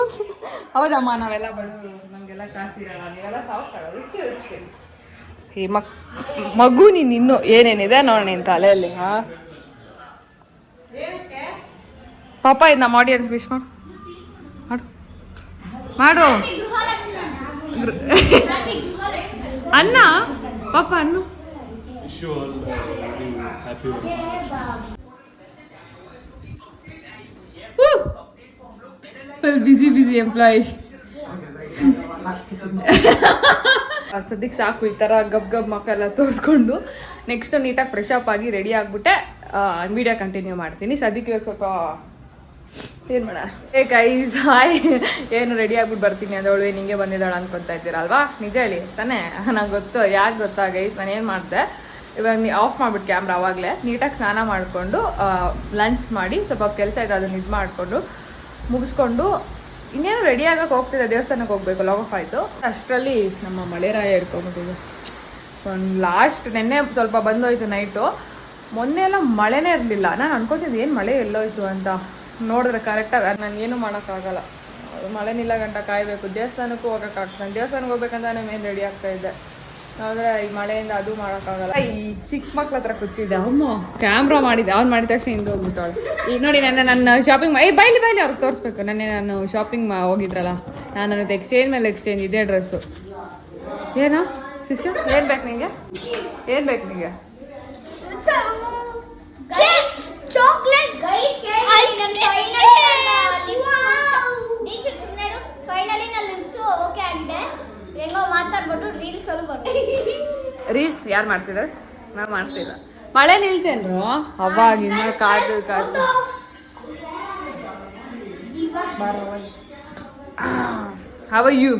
ಹೌದಮ್ಮ, ನಾವೆಲ್ಲ ಬಡವರು, ನಮ್ಗೆಲ್ಲ ಕಾಸು ಇರಲ್ಲ, ನೀವೆಲ್ಲ ಸಾಫ್ಟ್. ಈ ಮಗು ನೀನ್ ಇನ್ನು ಏನೇನಿದೆ ನೋಡಿ ನಿನ್ ತಲೆಯಲ್ಲಿ. ಹಾ ಪಾಪ, ಇದು ನಮ್ಮ ಆಡಿಯನ್ಸ್ ವಿಶ್ ಮಾಡು ಮಾಡು. ಅನ್ನ ಪಾಪ ಅನ್ನು. ಫುಲ್ ಬಿಸಿ ಎಂಪ್ಲಾಯಿ. ಸದ್ಯಕ್ಕೆ ಸಾಕು ಈ ಥರ ಗಬ್ ಮಕ್ಕೆಲ್ಲ ತೋರಿಸ್ಕೊಂಡು ನೆಕ್ಸ್ಟ್ ನೀಟಾಗಿ ಫ್ರೆಶ್ ಅಪ್ ಆಗಿ ರೆಡಿ ಆಗಿಬಿಟ್ಟೆ ವಿಡಿಯೋ ಕಂಟಿನ್ಯೂ ಮಾಡ್ತೀನಿ. ಸದ್ಯಕ್ಕೆ ಇವಾಗ ಸ್ವಲ್ಪ ಏನು ಮಾಡ ಗೈಸ್ ಹಾಯ್. ಏನು ರೆಡಿ ಆಗ್ಬಿಟ್ಟು ಬರ್ತೀನಿ ಅಂದವಳು ನಿಂಗೆ ಬಂದಿದ್ದಾಳೆ ಅನ್ಕೊತಾ ಇದ್ದೀರಲ್ವಾ? ನಿಜ ಹೇಳಿ ತಾನೇ? ನಂಗೆ ಗೊತ್ತು. ಯಾಕೆ ಗೊತ್ತಾ ಗೈಸ್, ನಾನು ಏನು ಮಾಡಿದೆ ಇವಾಗ ಆಫ್ ಮಾಡಿಬಿಟ್ಟು ಕ್ಯಾಮ್ರಾ ಆವಾಗಲೇ ನೀಟಾಗಿ ಸ್ನಾನ ಮಾಡಿಕೊಂಡು ಲಂಚ್ ಮಾಡಿ ಸ್ವಲ್ಪ ಕೆಲಸ ಇದೆ ಅದನ್ನು ಇದು ಮಾಡಿಕೊಂಡು ಮುಗಿಸ್ಕೊಂಡು ಇನ್ನೇನು ರೆಡಿ ಆಗಕ್ಕೆ ಹೋಗ್ತಿದ್ದೆ. ದೇವಸ್ಥಾನಕ್ಕೆ ಹೋಗ್ಬೇಕು, ಲಾಗ್ ಆಫ್ ಆಯಿತು. ಅಷ್ಟರಲ್ಲಿ ನಮ್ಮ ಮಳೆರಾಯ ಹಿಡ್ಕೊಂಬಿಟ್ಟಿದೆ. ಒಂದು ಲಾಸ್ಟ್ ನೆನ್ನೆ ಸ್ವಲ್ಪ ಬಂದೋಯ್ತು ನೈಟು. ಮೊನ್ನೆ ಎಲ್ಲ ಮಳೆನೇ ಇರಲಿಲ್ಲ. ನಾನು ಅನ್ಕೋತಿದ್ದೆ ಏನು ಮಳೆ ಎಲ್ಲೋಯ್ತು ಅಂತ. ನೋಡಿದ್ರೆ ಕರೆಕ್ಟಾಗಿ ನಾನು ಏನು ಮಾಡೋಕ್ಕಾಗಲ್ಲ, ಮಳೆ ನಿಲ್ಲ ಗಂಟ ಕಾಯಬೇಕು. ದೇವಸ್ಥಾನಕ್ಕೂ ಹೋಗೋಕ್ಕಾಗ್ತದೆ. ನಾನು ದೇವಸ್ಥಾನಕ್ಕೆ ಹೋಗ್ಬೇಕಂತಾನೆ ಮೇನ್ ರೆಡಿ ಆಗ್ತಾ ಇದ್ದೆ. ಆದರೆ ಈ ಮಳೆಯಿಂದ ಅದು ಮಾಡೋಕ್ಕಾಗಲ್ಲ. ಈ ಚಿಕ್ಕ ಮಕ್ಳ ಹತ್ರ ಕೂತಿದ್ದೆ. ಅಮ್ಮ ಕ್ಯಾಮ್ರಾ ಮಾಡಿದ್ದೆ, ಅವ್ನು ಮಾಡಿದ ತಕ್ಷಣ ಹಿಂದೆ ಹೋಗ್ಬಿಟ್ಟವಳು. ಈಗ ನೋಡಿ ನನ್ನ ಶಾಪಿಂಗ್ ಬೈಲಿ ಅವ್ರಿಗೆ ತೋರಿಸ್ಬೇಕು. ನಾನು ಶಾಪಿಂಗ್ ಹೋಗಿದ್ರಲ್ಲ, ನಾನು ಎಕ್ಸ್ಚೇಂಜ್ ಮೇಲೆ ಎಕ್ಸ್ಚೇಂಜ್ ಇದೇ ಡ್ರೆಸ್ಸು. ಏನೋ ಶಿಷ್ಯ ಏನು ಬೇಕು ನಿಂಗೆ? ಏನು ಬೇಕು ನಿಂಗೆ? Chocolate guys. ಫೈನಲಿ ನನ್ನ ಲಿಪ್ಸ್ ಓಕೆ ಆಗಿದೆ. ಹೆಂಗೋ ಮಾತಾಡ್ಬಿಟ್ಟು ರೀಲ್ಸ್ ಅಲ್ಲಿ ಬರ್ತೀನಿ. ರೀಲ್ಸ್ ಯಾರು ಮಾಡ್ತಿದ್ದಾರೆ? ನಾವು ಮಾಡ್ತಿಲ್ಲ. ಮಳೆ ನಿಲ್ತೇನ್ರು ಅವಾಗಿನ ಕಾದು ಕಾದು how are you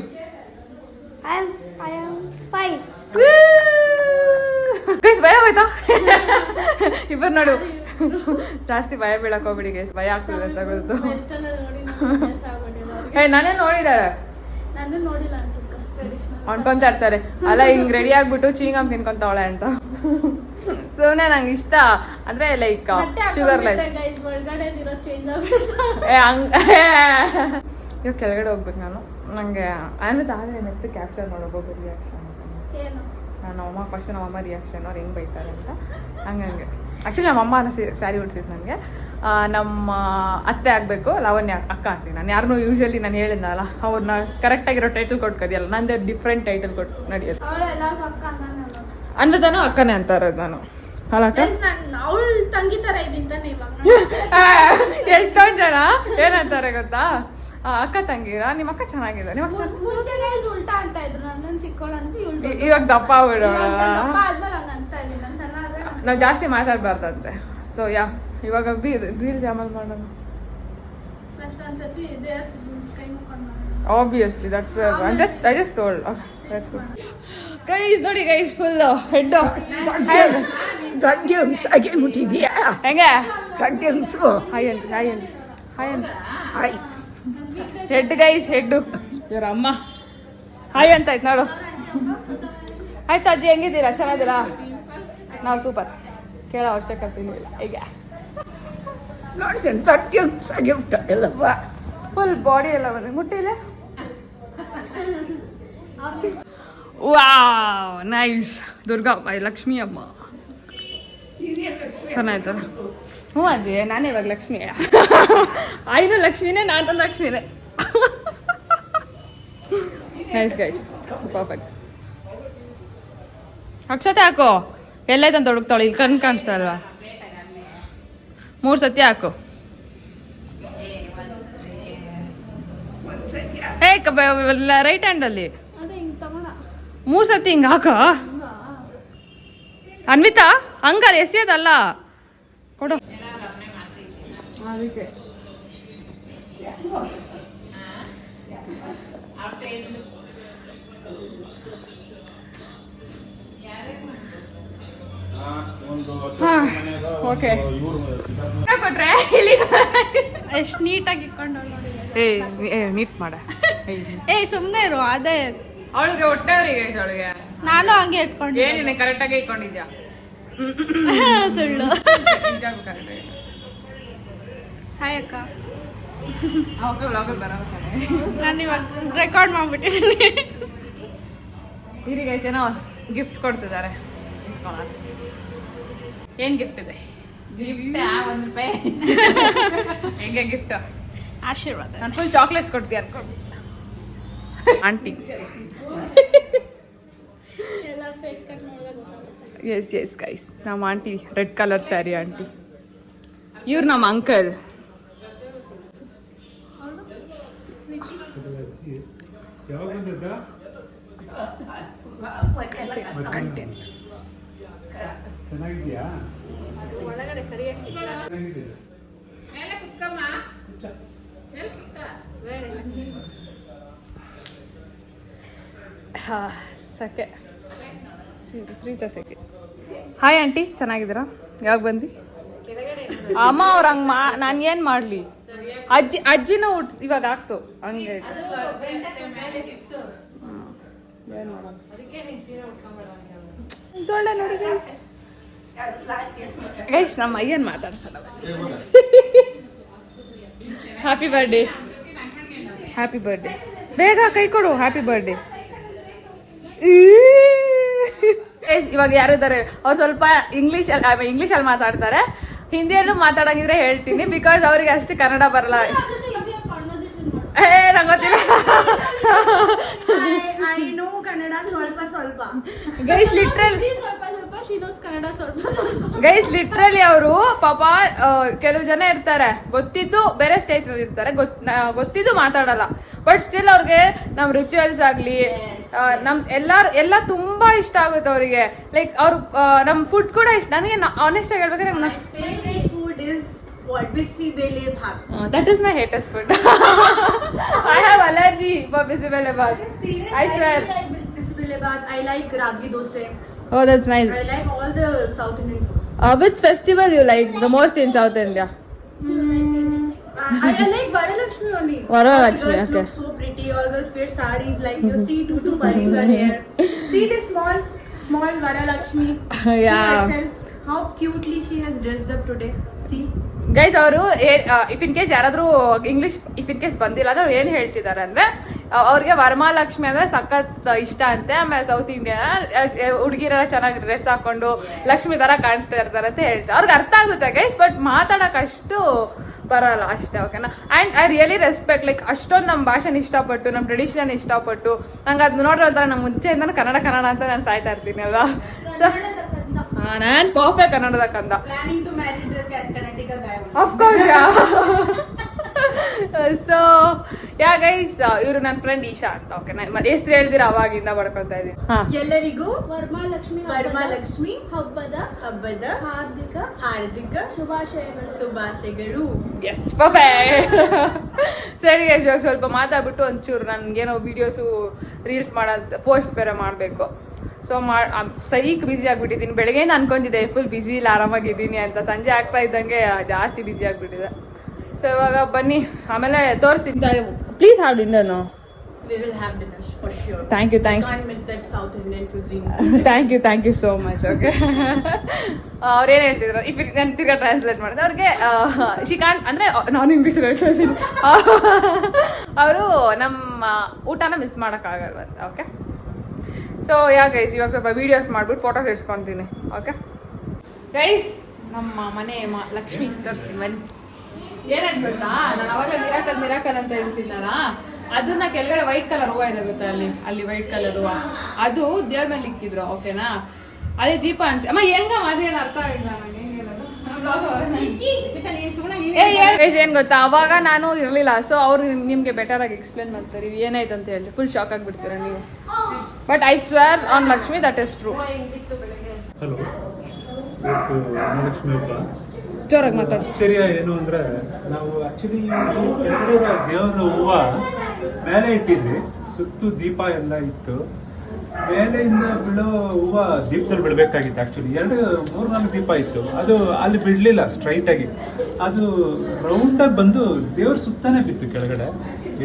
I am fine. Guys ಭಯ ಹೋಯ್ತಾ ಇಬ್ಬರು ನೋಡು ಜಾಸ್ತಿ ಭಯ ಬೀಳಕ್ ಹೋಗ್ಬಿಡಿ ಗೈಸ್ ಭಯ ಆಗ್ತದೆ ಅಂತ ಗೊತ್ತು ನಾನೇ ನೋಡಿದಾರೆ ನಾನು ನೋಡಿಲ್ಲ ಅನ್ಸುತ್ತೆ ಟ್ರೆಡಿಷನಲ್ ಅನ್ಕೊಂತಾ ಇರ್ತಾರೆ ಅಲ್ಲ ಹಿಂಗ್ ರೆಡಿ ಆಗ್ಬಿಟ್ಟು ಚೀಂಗಮ್ ತಿನ್ಕೊಂತಾವಳೆ ಅಂತ ಸುಮ್ನೆ ನಂಗೆ ಇಷ್ಟ ಅಂದ್ರೆ ಲೈಕ್ ಶುಗರ್ ಲೆಸ್ ಒಳಗಡೆ ಇರೋ ಚೇಂಜ್ ಆಗ್ಬಿಡ್ತು ಇವಾಗ ಕೆಳಗಡೆ ಹೋಗ್ಬೇಕು ನಾನು ನಂಗೆ ಆಮೇಲೆ ತಾನೇ ನೆಕ್ಸ್ಟ್ ಕ್ಯಾಪ್ಚರ್ ಮಾಡೋಬೋದು ರಿಯಾಕ್ಷನ್ ಏನು ನಮ್ಮಮ್ಮ ಫಸ್ಟ್ ನಮ್ಮಮ್ಮ ರಿಯಾಕ್ಷನ್ ಅವ್ರು ಹೆಂಗೆ ಬೈತಾರೆ ಅಂತ ಹಂಗಂಗೆ ಆ್ಯಕ್ಚುಲಿ ನಮ್ಮಮ್ಮ ಸ್ಯಾರಿ ಉಡ್ಸಿದ್ದು ನನಗೆ ನಮ್ಮ ಅತ್ತೆ ಆಗಬೇಕು ಲಾವಣ್ಯ ಅಕ್ಕ ಅಂತೀನಿ ನಾನು ಯಾರನ್ನೂ ಯೂಶ್ವಲಿ ನಾನು ಹೇಳಿದ್ನಲ್ಲ ಅವ್ರನ್ನ ಕರೆಕ್ಟಾಗಿರೋ ಟೈಟಲ್ ಕೊಟ್ಟು ಕರಿಯಲ್ಲ ನಂದು ಡಿಫ್ರೆಂಟ್ ಟೈಟಲ್ ಕೊಟ್ಟು ನಡೆಯೋದು ಅವಳು ಎಲ್ಲರಿಗೂ ಅಕ್ಕ ಅನ್ನೋದು ಅನ್ನದಾನು ಅಕ್ಕನೇ ಅಂತ ಇರೋದು ನಾನು ಅಲ್ಲಕ್ಕ ಅವಳು ತಂಗಿ ತರ ಇದೀನಿ ತಾನೆ ಇವಾಗ ಎಷ್ಟೊಂದು ಜನ ಏನಂತಾರೆ ಗೊತ್ತಾ ಅಕ್ಕ ತಂಗಿರ ನಿಮ್ಮ ಅಕ್ಕ ಚೆನ್ನಾಗಿದೆ ನಿಮ್ಮ ಅಕ್ಕ ಮುಂಚೆ ಉಲ್ಟಾ ಅಂತ ಇದ್ರು ನನ್ನ ಚಿಕ್ಕವಳು ಅಂತ ಇವಾಗ ದಪ್ಪ ಬಿಡೋ ಆದ್ಮೇಲೆ ಹಂಗ ಅನ್ಸ್ತಾ ಇದ್ದೀನಿ ನಾನು ಸಣ್ಣ ಆದ್ರೆ ನಾವು ಜಾಸ್ತಿ ಮಾತಾಡ್ಬಾರ್ದಂತೆ ಸೊ ಇವಾಗ ರೀಲ್ಸ್ ಆಮೇಲೆ ಮಾಡೋಣ ಫಸ್ಟ್ ಒಂದ್ಸತಿ ಇದೇ ಕೈ ಮುಕ್ಕೊಂಡು obviously that I just told let's go guys ನೋಡಿ ಗೈಸ್ ಫುಲ್ ಹೆಡ್ ಗಂಟೆನ್ಸ್ ಹಾಗೆ ಮುಟ್ಟಿದ್ಯಾ ಹೆಂಗೆ ಗಂಟೆನ್ಸು ಹಾಯ್ ಅಂತ ಹಾಯ್ ಅಂತ ಹಾಯ್ ಅಂತ ಹಾಯ್ ಹೆಡ್ ಗೈಸ್ ಹೆಡ್ಡು ಇವ್ರ ಅಮ್ಮ ಹಾಯ್ ಅಂತ ಆಯ್ತು ನೋಡು ಆಯ್ತು ಅಜ್ಜಿ ಹೆಂಗಿದ್ದೀರಾ ಚೆನ್ನಾಗಿದ್ದೀರಾ ನಾವು ಸೂಪರ್ ಕೇಳೋ ಅವಶ್ಯಕತೆ ಇಲ್ಲ ಈಗ ನೋಡ್ತೇನೆ ಗಂಟೆನ್ಸ್ ಹಾಗೆ ಮುಟ್ಟ ಎಲ್ಲಪ್ಪ ಫುಲ್ ಬಾಡಿ ಎಲ್ಲ ಬಂದ್ರೆ ಮುಟ್ಟಿಲ್ಲ ವಾವ್ ನೈಸ್ ದುರ್ಗಾ ಲಕ್ಷ್ಮಿ ಅಮ್ಮ ಚೆನ್ನಾಯ್ತಲ್ಲ ಹ್ಞೂ ಅಜ್ಜಿ ನಾನೇ ಇವಾಗ ಲಕ್ಷ್ಮಿ ಐನು ಲಕ್ಷ್ಮಿನೇ ನಾನು ಲಕ್ಷ್ಮಿನೇ ನೈಸ್ ಗೈಸ್ ಪರ್ಫೆಕ್ಟ್ ಅಕ್ಷತೆ ಹಾಕು ಎಲ್ಲೈತಂತ ಹುಡುಕ್ತಾಳೆ ಇಲ್ಲಿ ಕಣ್ ಕಾಣಿಸ್ತಾ ಅಲ್ವಾ 3 ಸತಿ ಹಾಕು ಹೇ ರೈಟ್ ಹ್ಯಾಂಡಲ್ಲಿ ಅದೇ ಹಿಂಗ್ ತಗೋಣ 3 ಸತಿ ಹಿಂಗೆ ಹಾಕ ಅನ್ವಿತಾ ಹಂಗಲ್ಲ ಎಸೆಯೋದಲ್ಲ ಕೊಡು ಅದಕ್ಕೆ ಓಕೆ ಕೊಟ್ರೆ ಎಷ್ಟು ನೀಟಾಗಿ ಇಟ್ಕೊಂಡು ನೋಡಿ ನೀಟ್ ಮಾಡ ಸುಮ್ಮನೆ ಇರು ಅದೇ ಅವಳಿಗೆ ಹೊಟ್ಟೆವ್ರಿಗೆ ಅವಳಿಗೆ ನಾನು ಹಂಗೆ ಇಟ್ಕೊಂಡು ಏನಿಲ್ಲ ಕರೆಕ್ಟಾಗಿ ಇಟ್ಕೊಂಡಿದ್ಯಾ ಸುಳ್ಳು ನಿಜಾಗೂ ಕರೆಕ್ಟಾಗಿ ಹಾಯ್ ಅಕ್ಕ ಅವಾಗ ವ್ಲಾಗಲ್ಲಿ ಬರೋಕೆ ನಾನು ಇವಾಗ ರೆಕಾರ್ಡ್ ಮಾಡ್ಬಿಟ್ಟಿದ್ದೀನಿ ಹಿರಿಗ ಏನೋ ಗಿಫ್ಟ್ ಕೊಡ್ತಿದ್ದಾರೆ ಇಸ್ಕೊಳ್ಳೋಣ ಏನು ಗಿಫ್ಟ್ ಇದೆ ₹1 ಹೆಂಗೆ ಗಿಫ್ಟ್ ಆಶೀರ್ವಾದ ನಾನು ಫುಲ್ ಚಾಕ್ಲೇಟ್ಸ್ ಕೊಡ್ತೀಯ ಅನ್ಕೊಂಡು ಆಂಟಿ ಎಲ್ಲ ಫೇಸ್ ಕಟ್ ನೋಡಿದಾಗ ಗೊತ್ತಾಗುತ್ತೆ ಎಸ್ ಎಸ್ ಗೈಸ್ ನಮ್ಮ aunty red colour sari aunty ಇವ್ರು ನಮ್ಮ ಅಂಕಲ್ ಚೆನ್ನಾಗಿದ್ಯಾ ಒಳಗಡೆ ಸರಿಯಾಗಿ ಸೆಕೆ ಪ್ರೀತ ಸೆಕೆ ಹಾಯ್ ಆಂಟಿ ಚೆನ್ನಾಗಿದ್ದೀರಾ ಯಾವಾಗ ಬಂದ್ರಿ ಅಮ್ಮ ಅವ್ರು ಹಂಗೆ ನಾನು ಏನು ಮಾಡಲಿ ಅಜ್ಜಿನೂ ಇವಾಗ ಆಗ್ತು ಹಂಗೆ ಏನು ಮಾಡೋದು ದೊಡ್ಡ ನೋಡಿ ಗೈಸ್ ನಮ್ಮ ಅಯ್ಯನ್ ಮಾತಾಡ್ಸಲ್ಲ ಹ್ಯಾಪಿ ಬರ್ಡೇ ಹ್ಯಾಪಿ ಬರ್ಡೇ ಬೇಗ ಕೈ ಕೊಡು ಹ್ಯಾಪಿ ಬರ್ಡೇ ಇವಾಗ ಯಾರಿದ್ದಾರೆ ಅವ್ರು ಸ್ವಲ್ಪ ಇಂಗ್ಲೀಷಲ್ಲಿ ಮಾತಾಡ್ತಾರೆ ಹಿಂದಿಯಲ್ಲೂ ಮಾತಾಡಂಗಿದ್ರೆ ಹೇಳ್ತೀನಿ ಬಿಕಾಸ್ ಅವ್ರಿಗೆ ಅಷ್ಟು ಕನ್ನಡ ಬರಲ್ಲ ನಂಗೆ ಗೊತ್ತಿಲ್ಲ I know ಕನ್ನಡ ಸ್ವಲ್ಪ ಗೈಸ್ ಲಿಟ್ರಲ್ ಸ್ವಲ್ಪ ಸ್ವಲ್ಪ she knows Kannada ಸ್ವಲ್ಪ. ಗೈಸ್ ಲಿಟ್ರಲಿ ಅವರು ಪಾಪ ಕೆಲವು ಜನ ಇರ್ತಾರೆ ಗೊತ್ತಿದ್ದು ಬೇರೆ ಸ್ಟೇಜ್ ಇರ್ತಾರೆ ಗೊತ್ತಿದ್ದು ಮಾತಾಡಲ್ಲ ಬಟ್ ಸ್ಟಿಲ್ ಅವ್ರಿಗೆ ನಮ್ ರಿಚುವಲ್ಸ್ ಆಗ್ಲಿ ನಮ್ ಎಲ್ಲ ತುಂಬಾ ಇಷ್ಟ ಆಗುತ್ತೆ ಅವರಿಗೆ ಲೈಕ್ ಅವ್ರು ನಮ್ ಫುಡ್ ಕೂಡ ಇಷ್ಟ ನನಗೆ ಆನೆಸ್ಟ್ ಆಗಿ ಹೇಳ್ಬೇಕಾದ್ರೆ My favorite food is what? Bisibele bhat. that is my hatest food. I have allergy for bisibele bhat. I swear. I like bisibele bhat. I like ragi dosa. Oh, that's nice. I like all the South Indian food. Which festival you like the most in South India? I like Varalakshmi only. Varalakshmi, All girls okay. look so pretty. All girls wear saris. Like you see, tutu paris are here. See this small Varalakshmi. Yeah. See herself. How cutely she has dressed up today. See. Guys ಅವರು if in case ಯಾರಾದ್ರೂ English if in case ಬಂದಿಲ್ಲ ಅಂದ್ರೆ ಅವ್ರು ಏನ್ ಹೇಳ್ತಿದ್ದಾರೆ ಅಂದ್ರೆ ಅವ್ರಿಗೆ ವರಮಹಾಲಕ್ಷ್ಮಿ ಅಂದ್ರೆ ಸಖತ್ ಇಷ್ಟ ಅಂತೆ ಆಮೇಲೆ ಸೌತ್ ಇಂಡಿಯನ್ ಹುಡುಗಿರೆಲ್ಲ ಚೆನ್ನಾಗಿ ಡ್ರೆಸ್ ಹಾಕೊಂಡು ಲಕ್ಷ್ಮಿ ತರ ಕಾಣಿಸ್ತಾ ಇರ್ತಾರೆ ಅಂತ ಹೇಳ್ತಾರೆ ಅವ್ರಿಗೆ ಅರ್ಥ ಆಗುತ್ತೆ ಗೈಸ್ ಬಟ್ ಮಾತಾಡಕ್ ಅಷ್ಟು ಬರಲ್ಲ ಅಷ್ಟೇ ಓಕೆನಾ and I really respect like ಅಷ್ಟೊಂದು ನಮ್ಮ ಭಾಷೆನ ಇಷ್ಟಪಟ್ಟು ನಮ್ಮ ಟ್ರೆಡಿಷನ್ ಇಷ್ಟಪಟ್ಟು ನಂಗೆ ಅದು ನೋಡ್ರೆ ಒಂಥರ ನಮ್ಮ ಮುಂಚೆಯಿಂದ ಕನ್ನಡ ಅಂತ ನಾನು ಸಾಯ್ತಾ ಇರ್ತೀನಿ ಅಲ್ವಾ ಸೊ ನಾನು ಪರ್ಫೆಕ್ಟ್ ಕನ್ನಡದ ಕಂದ Planning to marry the Karnataka guy. Of course so yeah guys ಇವರು ನನ್ನ ಫ್ರೆಂಡ್ ಈಶಾ ಅಂತ ಓಕೆ ನಾನು ಹೆಸರು ಹೇಳ್ದಿರ ಅವಾಗಿಂದ ಬಡ್ಕೊತಾ ಇದೀನಿ ಎಲ್ಲರಿಗೂ ವರಮಹಾಲಕ್ಷ್ಮಿ ಹಬ್ಬದ ಹಾರ್ದಿಕ ಶುಭಾಶಯಗಳು. ಎಸ್ ಪರ್ಫೆಕ್ಟ್ ಸರಿ ಗೈಸ್ ಇವಾಗ ಸ್ವಲ್ಪ ಮಾತಾಡ್ಬಿಟ್ಟು ಒಂಚೂರು ನನಗೇನೋ ವಿಡಿಯೋಸು ರೀಲ್ಸ್ ಮಾಡೋದು ಪೋಸ್ಟ್ ಬೇರೆ ಮಾಡಬೇಕು ಸೊ ಸೈಕ್ ಬ್ಯುಸಿ ಆಗಿಬಿಟ್ಟಿದ್ದೀನಿ ಬೆಳಗ್ಗೆಯಿಂದ ಅನ್ಕೊಂಡಿದ್ದೆ ಫುಲ್ ಬ್ಯುಸಿ ಇಲ್ಲ ಆರಾಮಾಗಿದ್ದೀನಿ ಅಂತ ಸಂಜೆ ಆಗ್ತಾ ಇದ್ದಂಗೆ ಜಾಸ್ತಿ ಬ್ಯುಸಿ ಆಗಿಬಿಟ್ಟಿದೆ ಸೊ ಇವಾಗ ಬನ್ನಿ ಆಮೇಲೆ ತೋರಿಸ್ತೀನಿ ಪ್ಲೀಸ್ ಹಾಡು ಇನ್ನೇನು We will have dinner for sure. Thank you I can't miss that South Indian cuisine. Thank you so much okay ಅವ್ರೇನು ಹೇಳ್ತಿದ್ರು ಇಫ್ ನಾನು ತಿರ್ಗಾ ಟ್ರಾನ್ಸ್ಲೇಟ್ ಮಾಡಿದೆ ಅವ್ರಿಗೆ ಶಿಕಾನ್ ಅಂದರೆ ನಾನು ಇಂಗ್ಲೀಷಲ್ಲಿ ಹೇಳ್ತಾ ಇದ್ದೀನಿ ಅವರು ನಮ್ಮ ಊಟನ ಮಿಸ್ ಮಾಡೋಕ್ಕಾಗಲ್ವಂತ ಓಕೆ ಸೊ ಯಾ ಗೈಸ್ ಇವಾಗ ಸ್ವಲ್ಪ ವೀಡಿಯೋಸ್ ಮಾಡ್ಬಿಟ್ಟು ಫೋಟೋಸ್ ಇಡ್ಸ್ಕೊತೀನಿ ಓಕೆ ಗೈಸ್ ನಮ್ಮ ಮನೆ ಲಕ್ಷ್ಮಿ ತೋರಿಸ್ತೀನಿ ಬನ್ನಿ ಏನಾಯ್ತು ಗೊತ್ತಾ ನಾನು ಅವಾಗ ಮಿರಾಕಲ್ ಅಂತ ಹೇಳ್ತಿದ್ನಲ್ಲ ಅದನ್ನ ಕೆಳಗಡೆ ವೈಟ್ ಕಲರ್ ಹೂವು ಇದೆ ಗೊತ್ತಾ ಅಲ್ಲಿ ವೈಟ್ ಕಲರ್ ಹೂವು ಅದು ದೇವ್ರ ಮೇಲೆ ಇಕ್ಕಿದ್ರು ಓಕೆನಾ ಅದೇ ದೀಪ ಹಂಚಿ ಅಮ್ಮ ಹೆಂಗ ಅದೇನು ಅರ್ಥ ಆಗಿಲ್ಲ ನನಗೆ ಏನ್ ಗೊತ್ತಾ ಅವಾಗ ನಾನು ಇರಲಿಲ್ಲ ಸೊ ಅವ್ರು ನಿಮ್ಗೆ ಬೆಟರ್ ಆಗಿ ಎಕ್ಸ್ಪ್ಲೇನ್ ಮಾಡ್ತಾರೆ ಇದು ಏನಾಯ್ತು ಅಂತ ಹೇಳಿ ಫುಲ್ ಶಾಕ್ ಆಗಿಬಿಡ್ತೀರ ನೀವು but I square on Lakshmi that is true hello ಇವತ್ತು ವರಮಹಾಲಕ್ಷ್ಮಿ ಹಬ್ಬ ಜೋರಾಗಿ ಮಾತಾಡಿ ಆಶ್ಚರ್ಯ ಏನು ಅಂದ್ರೆ ನಾವು ಆಕ್ಚುಲಿ ಕೆಳಗಡೆ ದೇವರ ಹೂವ ಮೇಲೆ ಇಟ್ಟಿದ್ವಿ ಸುತ್ತು ದೀಪ ಎಲ್ಲ ಇತ್ತು ಮೇಲೆಯಿಂದ ಬೀಳೋ ಹೂವ ದೀಪದಲ್ಲಿ ಬಿಡಬೇಕಾಗಿತ್ತು ಆಕ್ಚುಲಿ 3-4 ದೀಪ ಇತ್ತು ಅದು ಅಲ್ಲಿ ಬಿಡಲಿಲ್ಲ ಸ್ಟ್ರೈಟ್ ಆಗಿ ಅದು ರೌಂಡಾಗಿ ಬಂದು ದೇವ್ರ ಸುತ್ತಾನೆ ಬಿತ್ತು ಕೆಳಗಡೆ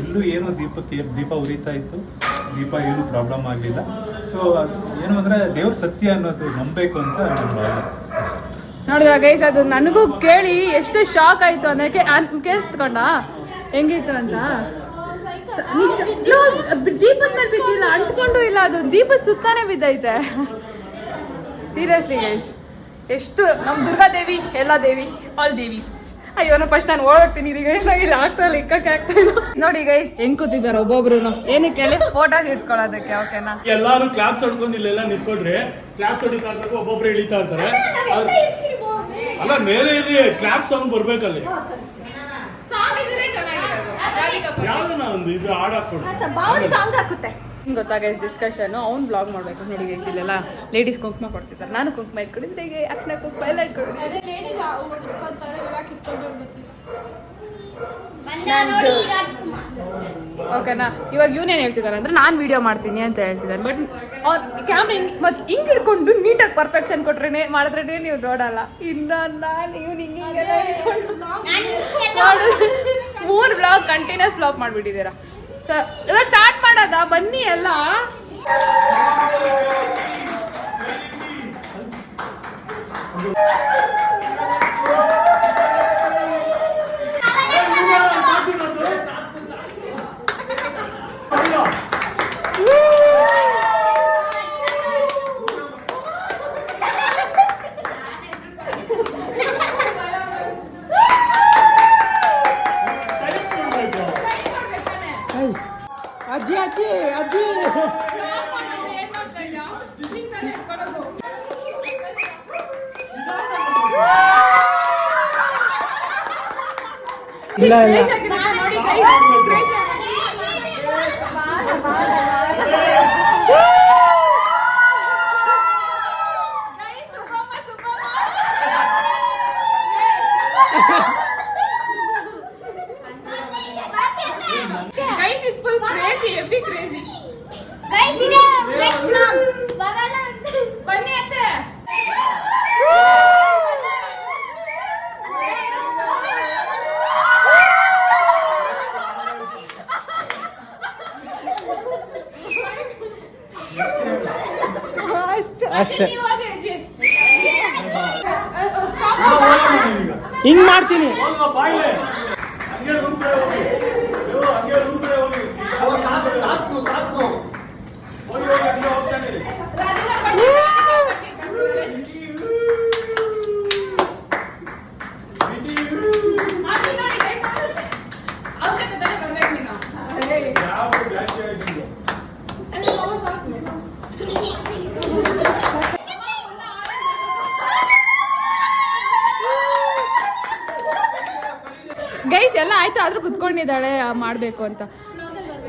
ಎಲ್ಲೂ ಏನೋ ದೀಪ ಉರಿತಾ ಇತ್ತು ದೀಪ ಏನು ಪ್ರಾಬ್ಲಮ್ ಆಗಲಿಲ್ಲ ಸೊ ಏನು ಅಂದ್ರೆ ದೇವ್ರ ಸತ್ಯ ಅನ್ನೋದು ನಂಬಬೇಕು ಅಂತ ನಾನು ಭಾವನೆ ಅಷ್ಟೇ. ನೋಡಿದ್ರ ಗೈಸ್ ಅದು ನನಗೂ ಕೇಳಿ ಎಷ್ಟು ಶಾಕ್ ಆಯ್ತು ಅನ್ನಕ್ಕೆ ಕೇಳಿಸ್ಕೊಂಡ ಹೆಂಗಿತ್ತು ಅಂತ ದೀಪದ ಮೇಲೆ ಬಿದ್ದಿಲ್ಲ ಅಂಟ್ಕೊಂಡು ಇಲ್ಲ ಅದು ದೀಪದ ಸುತ್ತಾನೆ ಬಿದ್ದೈತೆ ಸೀರಿಯಸ್ಲಿ ಗೈಸ್ ಎಷ್ಟು ನಮ್ ದುರ್ಗಾದೇವಿ ಎಲ್ಲ ದೇವಿ ಆಲ್ ದೇವೀಸ್ ಅಯ್ಯೋನ ಫಸ್ಟ್ ನಾನು ಓಡಾಡ್ತೀನಿ ಗೈಸ್ ನಂಗೆ ಆಗ್ತಾ ಇಕ್ಕಕ್ಕೆ ಆಗ್ತಾ ಇಲ್ಲ ನೋಡಿ ಗೈಸ್ ಹೆಂಗ್ ಕೂತಿದ್ದಾರೆ ಒಬ್ಬೊಬ್ರು ಏನಕ್ಕೆ ಹೇಳಿ ಫೋಟೋಸ್ ಇಡ್ಸ್ಕೊಳ್ಳೋದಕ್ಕೆ ಓಕೆನಾ ಎಲ್ಲಾರು ಕ್ಲಾಪ್ಸ್ ಹೊಡ್ಕೊಂಡು ಇಲ್ಲೆಲ್ಲ ನಿಂತ್ಕೊಂಡ್ರೆ ಕ್ಲಾಪ್ಸ್ ಹೊಡಿತಾ ಇರ್ಬೇಕು ಒಬ್ಬೊಬ್ರು ಇಳಿತಾ ಇರ್ತಾರೆ ಅಲ್ಲ ಮೇಲೆ ಇರ್ರಿ ಕ್ಲಾಪ್ ಸೌಂಡ್ ಬರ್ಬೇಕಲ್ಲಿ ಯಾವ್ದನ್ನ ಒಂದು ಇದು ಹಾಡಾಕೊಡು ಗೊತ್ತಾ ಗೈಸ್ ಡಿಸ್ಕಷನ್ ಅವ್ನು ಬ್ಲಾಗ್ ಮಾಡ್ಬೇಕು ನೋಡಿ ಗೈಸ್ ಇಲ್ಲೆಲ್ಲ ಲೇಡೀಸ್ ಕುಂಕುಮ ಕೊಡ್ತಿದ್ದಾರೆ ನಾನು ಕುಂಕುಮ ಇಟ್ಕೊಂಡಿದ್ರೆ ಈಗ ಅಕ್ಷಣ ಕುಂಕುಮ ಎಲ್ಲ ಇಟ್ಕೊಂಡಿದ್ದೀನಿ ಓಕೆನಾ ಇವಾಗ ಇವನೇನು ಹೇಳ್ತಿದ್ದಾರೆ ಅಂದ್ರೆ ನಾನು ವಿಡಿಯೋ ಮಾಡ್ತೀನಿ ಅಂತ ಹೇಳ್ತಿದ್ದಾರೆ ಬಟ್ ಅವ್ರು ಕ್ಯಾಮ್ರಾ ಮತ್ತೆ ಹಿಂಗೆ ಹಿಡ್ಕೊಂಡು ನೀಟಾಗಿ ಪರ್ಫೆಕ್ಷನ್ ಕೊಟ್ರೆ ಮಾಡಿದ್ರೆ ನೀವು ನೋಡಲ್ಲ ಇನ್ನು ನಾನು ಇವ್ನು ಹಿಂಗೆಲ್ಲ ಹಿಡ್ಕೊಂಡು 3 ಬ್ಲಾಗ್ ಕಂಟಿನ್ಯೂಸ್ ಬ್ಲಾಗ್ ಮಾಡಿಬಿಟ್ಟಿದ್ದೀರಾ ಸೊ ಇವಾಗ ಸ್ಟಾರ್ಟ್ ಮಾಡೋದಾ ಬನ್ನಿ ಎಲ್ಲ ಅಜ್ಜಿ ಇಲ್ಲ ಇಲ್ಲ ನೋಡಿ guys. Guys, it's full crazy, epic crazy. Guys ಇದೆ next vlog ಬರಲ್ಲ ಬನ್ನಿ ಅತ್ತೆ. ಅಷ್ಟೇ ನೀವು ಹೋಗಿ ಅಜ್ಜಿ. ಹಿಂಗ್ ಮಾಡ್ತೀನಿ. ಬಾಯ್ಲೆ ಹಂಗೆ ರೂಮ್ ಕಡೆ ಹೋಗಿ ಹಂಗೆ ರೂಮ್ ಕಡೆ ಹೋಗಿ ತಾತ್ನು ಹೋಗಿ ಹಂಗೆ ಹೋಗ್ತಾನೆ ರಾಧಿಕಾ ಬನ್ನಿ. ಮಾಡಿ ನೋಡಿ guys. ಅವ್ರ ಜೊತೆ ತಾನೇ ಬರ್ಬೇಕು ನೀನು. ಯಾವ ಜಾಸ್ತಿ ಆಗಿಲ್ಲ ಗೈಸ್ ಎಲ್ಲ ಆಯ್ತು, ಆದ್ರೂ ಕುತ್ಕೊಂಡಿದ್ದಾಳೆ ಮಾಡ್ಬೇಕು ಅಂತ,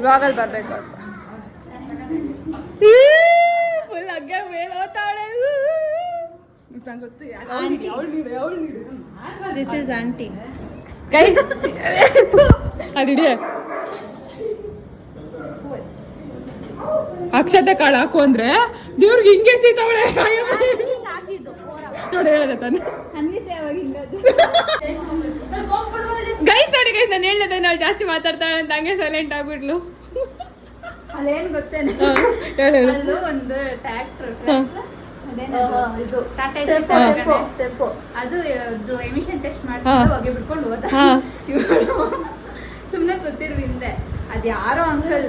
ಬ್ಲಾಗಲ್ಲಿ ಬರ್ಬೇಕು ಅಂತ. ಫುಲ್ ಹಗ್ಗೆ ಮೇಲೆ ಹೋಗ್ತಾಳೆ. ದಿಸ್ ಇಸ್ ಆಂಟಿ ಗೈಸ್ ಅದಿಡಿ ಅಕ್ಷತೆ ಕಾಳು ಹಾಕು ಅಂದ್ರೆ ದೇವ್ರಿಗೆ ಹಿಂಗೆ ಸೀತಾವಳೆ ನೋಡಿ ಹೇಳಿದೆ ತಾನೆ. ಗೈಸ್ ನೋಡಿ ಗೈಸ್, ನಾನು ಹೇಳಿದೆ ನಾವು ಜಾಸ್ತಿ ಮಾತಾಡ್ತಾಳೆ ಅಂತ, ಹಂಗೆ ಸೈಲೆಂಟ್ ಆಗ್ಬಿಡ್ಲು. ಅಲ್ಲೇನ್ ಗೊತ್ತೇನೆ ಹೇಳು. ಅಲ್ಲೂ ಒಂದು ಟ್ರ್ಯಾಕ್ಟರ್ ಇದು ಟಾಟಾ ಟೆಂಪೋ ಅದು ಎಮಿಷನ್ ಟೆಸ್ಟ್ ಮಾಡಿಸಿದ್ದು ಹೊಗೆ ಬಿಟ್ಕೊಂಡು ಹೋದ. ಇವಳು ಸುಮ್ನೆ ಕೂತಿರ್ವಿ ಹಿಂದೆ, ಅದ್ ಯಾರೋ ಅಂಕಲ್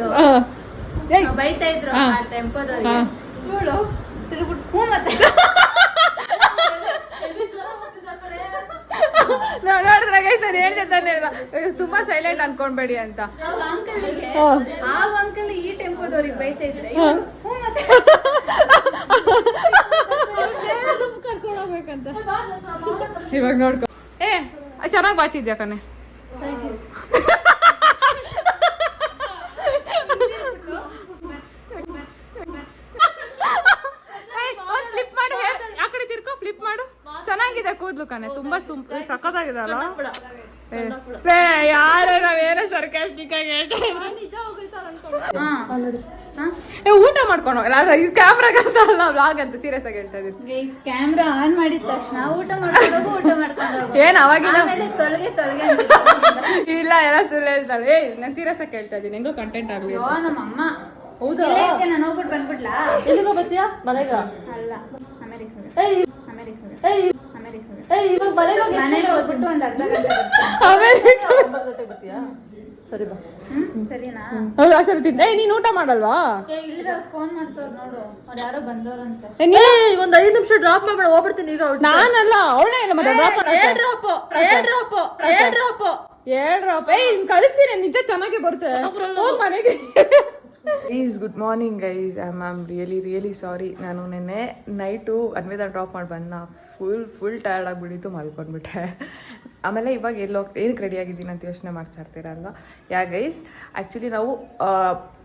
ಬೈತಾ ಇದ್ರು ಆ ಟೆಂಪೋದವ್ರಿಗೆ. ಇವಳು ತಿರುಗ್ಬಿಟ್ಟು ಹ್ಞೂ ಮತ್ತೆ ನೋಡಿದ್ರೆ ಗೈಸ್ ನಾನು ಹೇಳ್ದೆ ತಾನೆ ತುಂಬಾ ಸೈಲೆಂಟ್ ಅನ್ಕೊಂಡ್ಬೇಡಿ ಅಂತ. ಆ ಅಂಕಲ್ ಈ ಟೆಂಪೋದವ್ರಿಗೆ ಬೈತಾ ಇದ್ರೆ ಇವಳು ಹ್ಞೂ ಮತ್ತೆ ಕರ್ಕೊಂಡು ಹೋಗ್ಬೇಕಂತ. ಇವಾಗ ನೋಡ್ಕೊ. ಚೆನ್ನಾಗಿ ಬಾಚಿದ್ಯಾ ಕಣೆ. ಫ್ಲಿಪ್ ಮಾಡು, ಆ ಕಡೆ ತಿರ್ಕೊ, ಫ್ಲಿಪ್ ಮಾಡು. ಚೆನ್ನಾಗಿದೆ ಕೂದ್ಲು ಕಣೆ, ತುಂಬಾ ಸಖತ್ತಾಗಿದೆ ಅಲ್ಲ. ಯಾರು ನಾವೇನೋ ಸರ್ಕಾಸ್ಟಿಕ್ ಆಗಿ ಹೇಳ್ತಾ ಊಟ ಮಾಡ್ಕೊಂಡು ಕ್ಯಾಮ್ರಾಗಂತ ಅಲ್ಲ, ವ್ಲಾಗ್ ಅಂತ ಸೀರಿಯಸ್ ಆಗಿ ಹೇಳ್ತಾ ಇದೀನಿ. ಗೈಸ್ ಕ್ಯಾಮ್ರಾ ಆನ್ ಮಾಡಿದ ತಕ್ಷಣ ಊಟ ಮಾಡ್ಕೊಂಡು ಊಟ ಮಾಡ್ಕೊಂಡು ಏನ್ ಅವಾಗಿನ ತೊಲಗೆ ಇಲ್ಲ ಎಲ್ಲ ಸುಳ್ಳು ಹೇಳ್ತಾಳೆ. ನಾನು ಸೀರಿಯಸ್ ಆಗಿ ಹೇಳ್ತಾ ಇದೀನಿ, ಹೆಂಗೋ ಕಂಟೆಂಟ್ ಆಗ್ಲಿ. ನಮ್ಮಮ್ಮ ಹೌದಾ ನಾನು ಹೋಗ್ಬಿಟ್ಟು ಬಂದ್ಬಿಡ್ಲಾ? ಎಲ್ಲಿಗೋ ಬರ್ತೀಯಾ? ಮನೆಗ ಅಲ್ಲ ಅಮೆರಿಕಾಗೆ ಮನೆಗೆ ಹೋಗ್ಬಿಟ್ಟು ಒಂದ್ ಅರ್ಧ ಗಂಟೆ ಬರ್ತೀನಿ. ಸರಿ ಬಾ. ಸರಿನಾ? ಹೌದಾ ಸರಿ ತಿಂದ. ನೀನ್ ಊಟ ಮಾಡಲ್ವಾ? ಇಲ್ಲ ಫೋನ್ ಮಾಡ್ತವ್ರು ನೋಡು, ಅವ್ರು ಯಾರೋ ಬಂದವ್ರಂತ. ಒಂದ್ 5 ನಿಮಿಷ ಡ್ರಾಪ್ ಮಾಡ್ಬೇಡ, ಹೋಗ್ಬಿಡ್ತೀನಿ ಈಗ. ನಾನಲ್ಲ ಅವಳೇ ಇಲ್ಲ ಮತ್ತೆ ಡ್ರಾಪ್ ಕಳಿಸ್ತೀನಿ, ನಿಜ ಚೆನ್ನಾಗಿ ಬರುತ್ತೆ ಮನೆಗೆ. Is good morning guys. I'm really sorry. ನಾನು ನಿನ್ನೆ ನೈಟು ಅನ್ವೇದ ಡ್ರಾಪ್ ಮಾಡಿ ಬಂದ, ಫುಲ್ ಟಯರ್ಡ್ ಆಗಿಬಿಟ್ಟಿತ್ತು, ಮಲ್ಕೊಂಡ್ಬಿಟ್ಟೆ. ಆಮೇಲೆ ಇವಾಗ ಏನಕ್ಕೆ ರೆಡಿ ಆಗಿದ್ದೀನಿ ಅಂತ ಯೋಚನೆ ಮಾಡ್ತಾ ಇರ್ತೀರಲ್ವ. ಯಾ ಗೈಸ್, ಆ್ಯಕ್ಚುಲಿ ನಾವು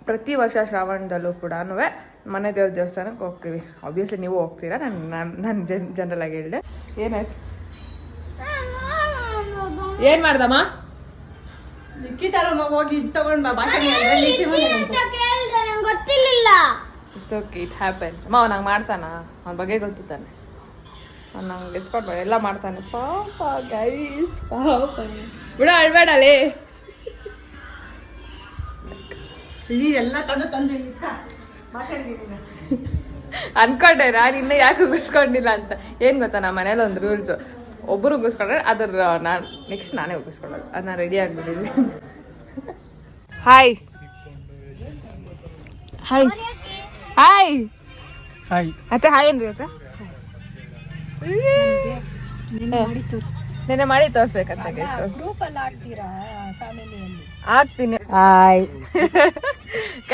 ಪ್ರತಿ ವರ್ಷ ಶ್ರಾವಣದಲ್ಲೂ ಕೂಡ ಮನೆ ದೇವಸ್ಥಾನಕ್ಕೆ ಹೋಗ್ತೀವಿ. ಆಬ್ವಿಯಸ್ಲಿ ನೀವು ಹೋಗ್ತೀರಾ, ನಾನು ಜನರಲ್ ಆಗಿ ಹೇಳಿದೆ. ಏನಾಯ್ತು? ಏನು ಮಾಡ್ದಮ್ಮ? ಹೋಗಿ ತಗೊಂಡು ಗೊತ್ತಿರ್ಲಿಲ್ಲ. It's okay, it happens. ಅಮ್ಮ ನಂಗೆ ಮಾಡ್ತಾನ, ಅವನ ಬಗ್ಗೆ ಗೊತ್ತಿತ್ತಾನೆ, ಅವ್ನು ನಂಗೆ ಎತ್ಕೊಡ್ಬೇಡ, ಎಲ್ಲ ಮಾಡ್ತಾನೆ. ಪಾಪ ಗೈಸ್, ಪಾಪ ಬಿಡ, ಅಳ್ಬೇಡಲೇ. ಎಲ್ಲ ಅನ್ಕೊಂಡೆ ನಾನು ಇನ್ನೂ ಯಾಕೆ ಉಗಿಸ್ಕೊಂಡಿಲ್ಲ ಅಂತ. ಏನು ಗೊತ್ತಾ, ನಮ್ಮ ಮನೇಲಿ ಒಂದು ರೂಲ್ಸು, ಒಬ್ಬರು ಉಗಿಸ್ಕೊಂಡ್ರೆ ಅದ್ರ ನೆಕ್ಸ್ಟ್ ನಾನೇ ಉಗಿಸ್ಕೊಳ್ಳೋದು. ಅದು ನಾನು ರೆಡಿ ಆಗಿಬಿಟ್ಟಿದ್ದೀನಿ. ಹಾಯ್ ಹಾಯ್ ಹಾಯ್ ಹಾಯ್ ಅತ್ತೆ ಹಾಯ್ ಏನ್ರಿ ಅತ್ತೆ? ನೆನೆ ಮಾಡಿ ತೋರಿಸ್ಬೇಕಂತ ಆಗ್ತೀನಿ. Hi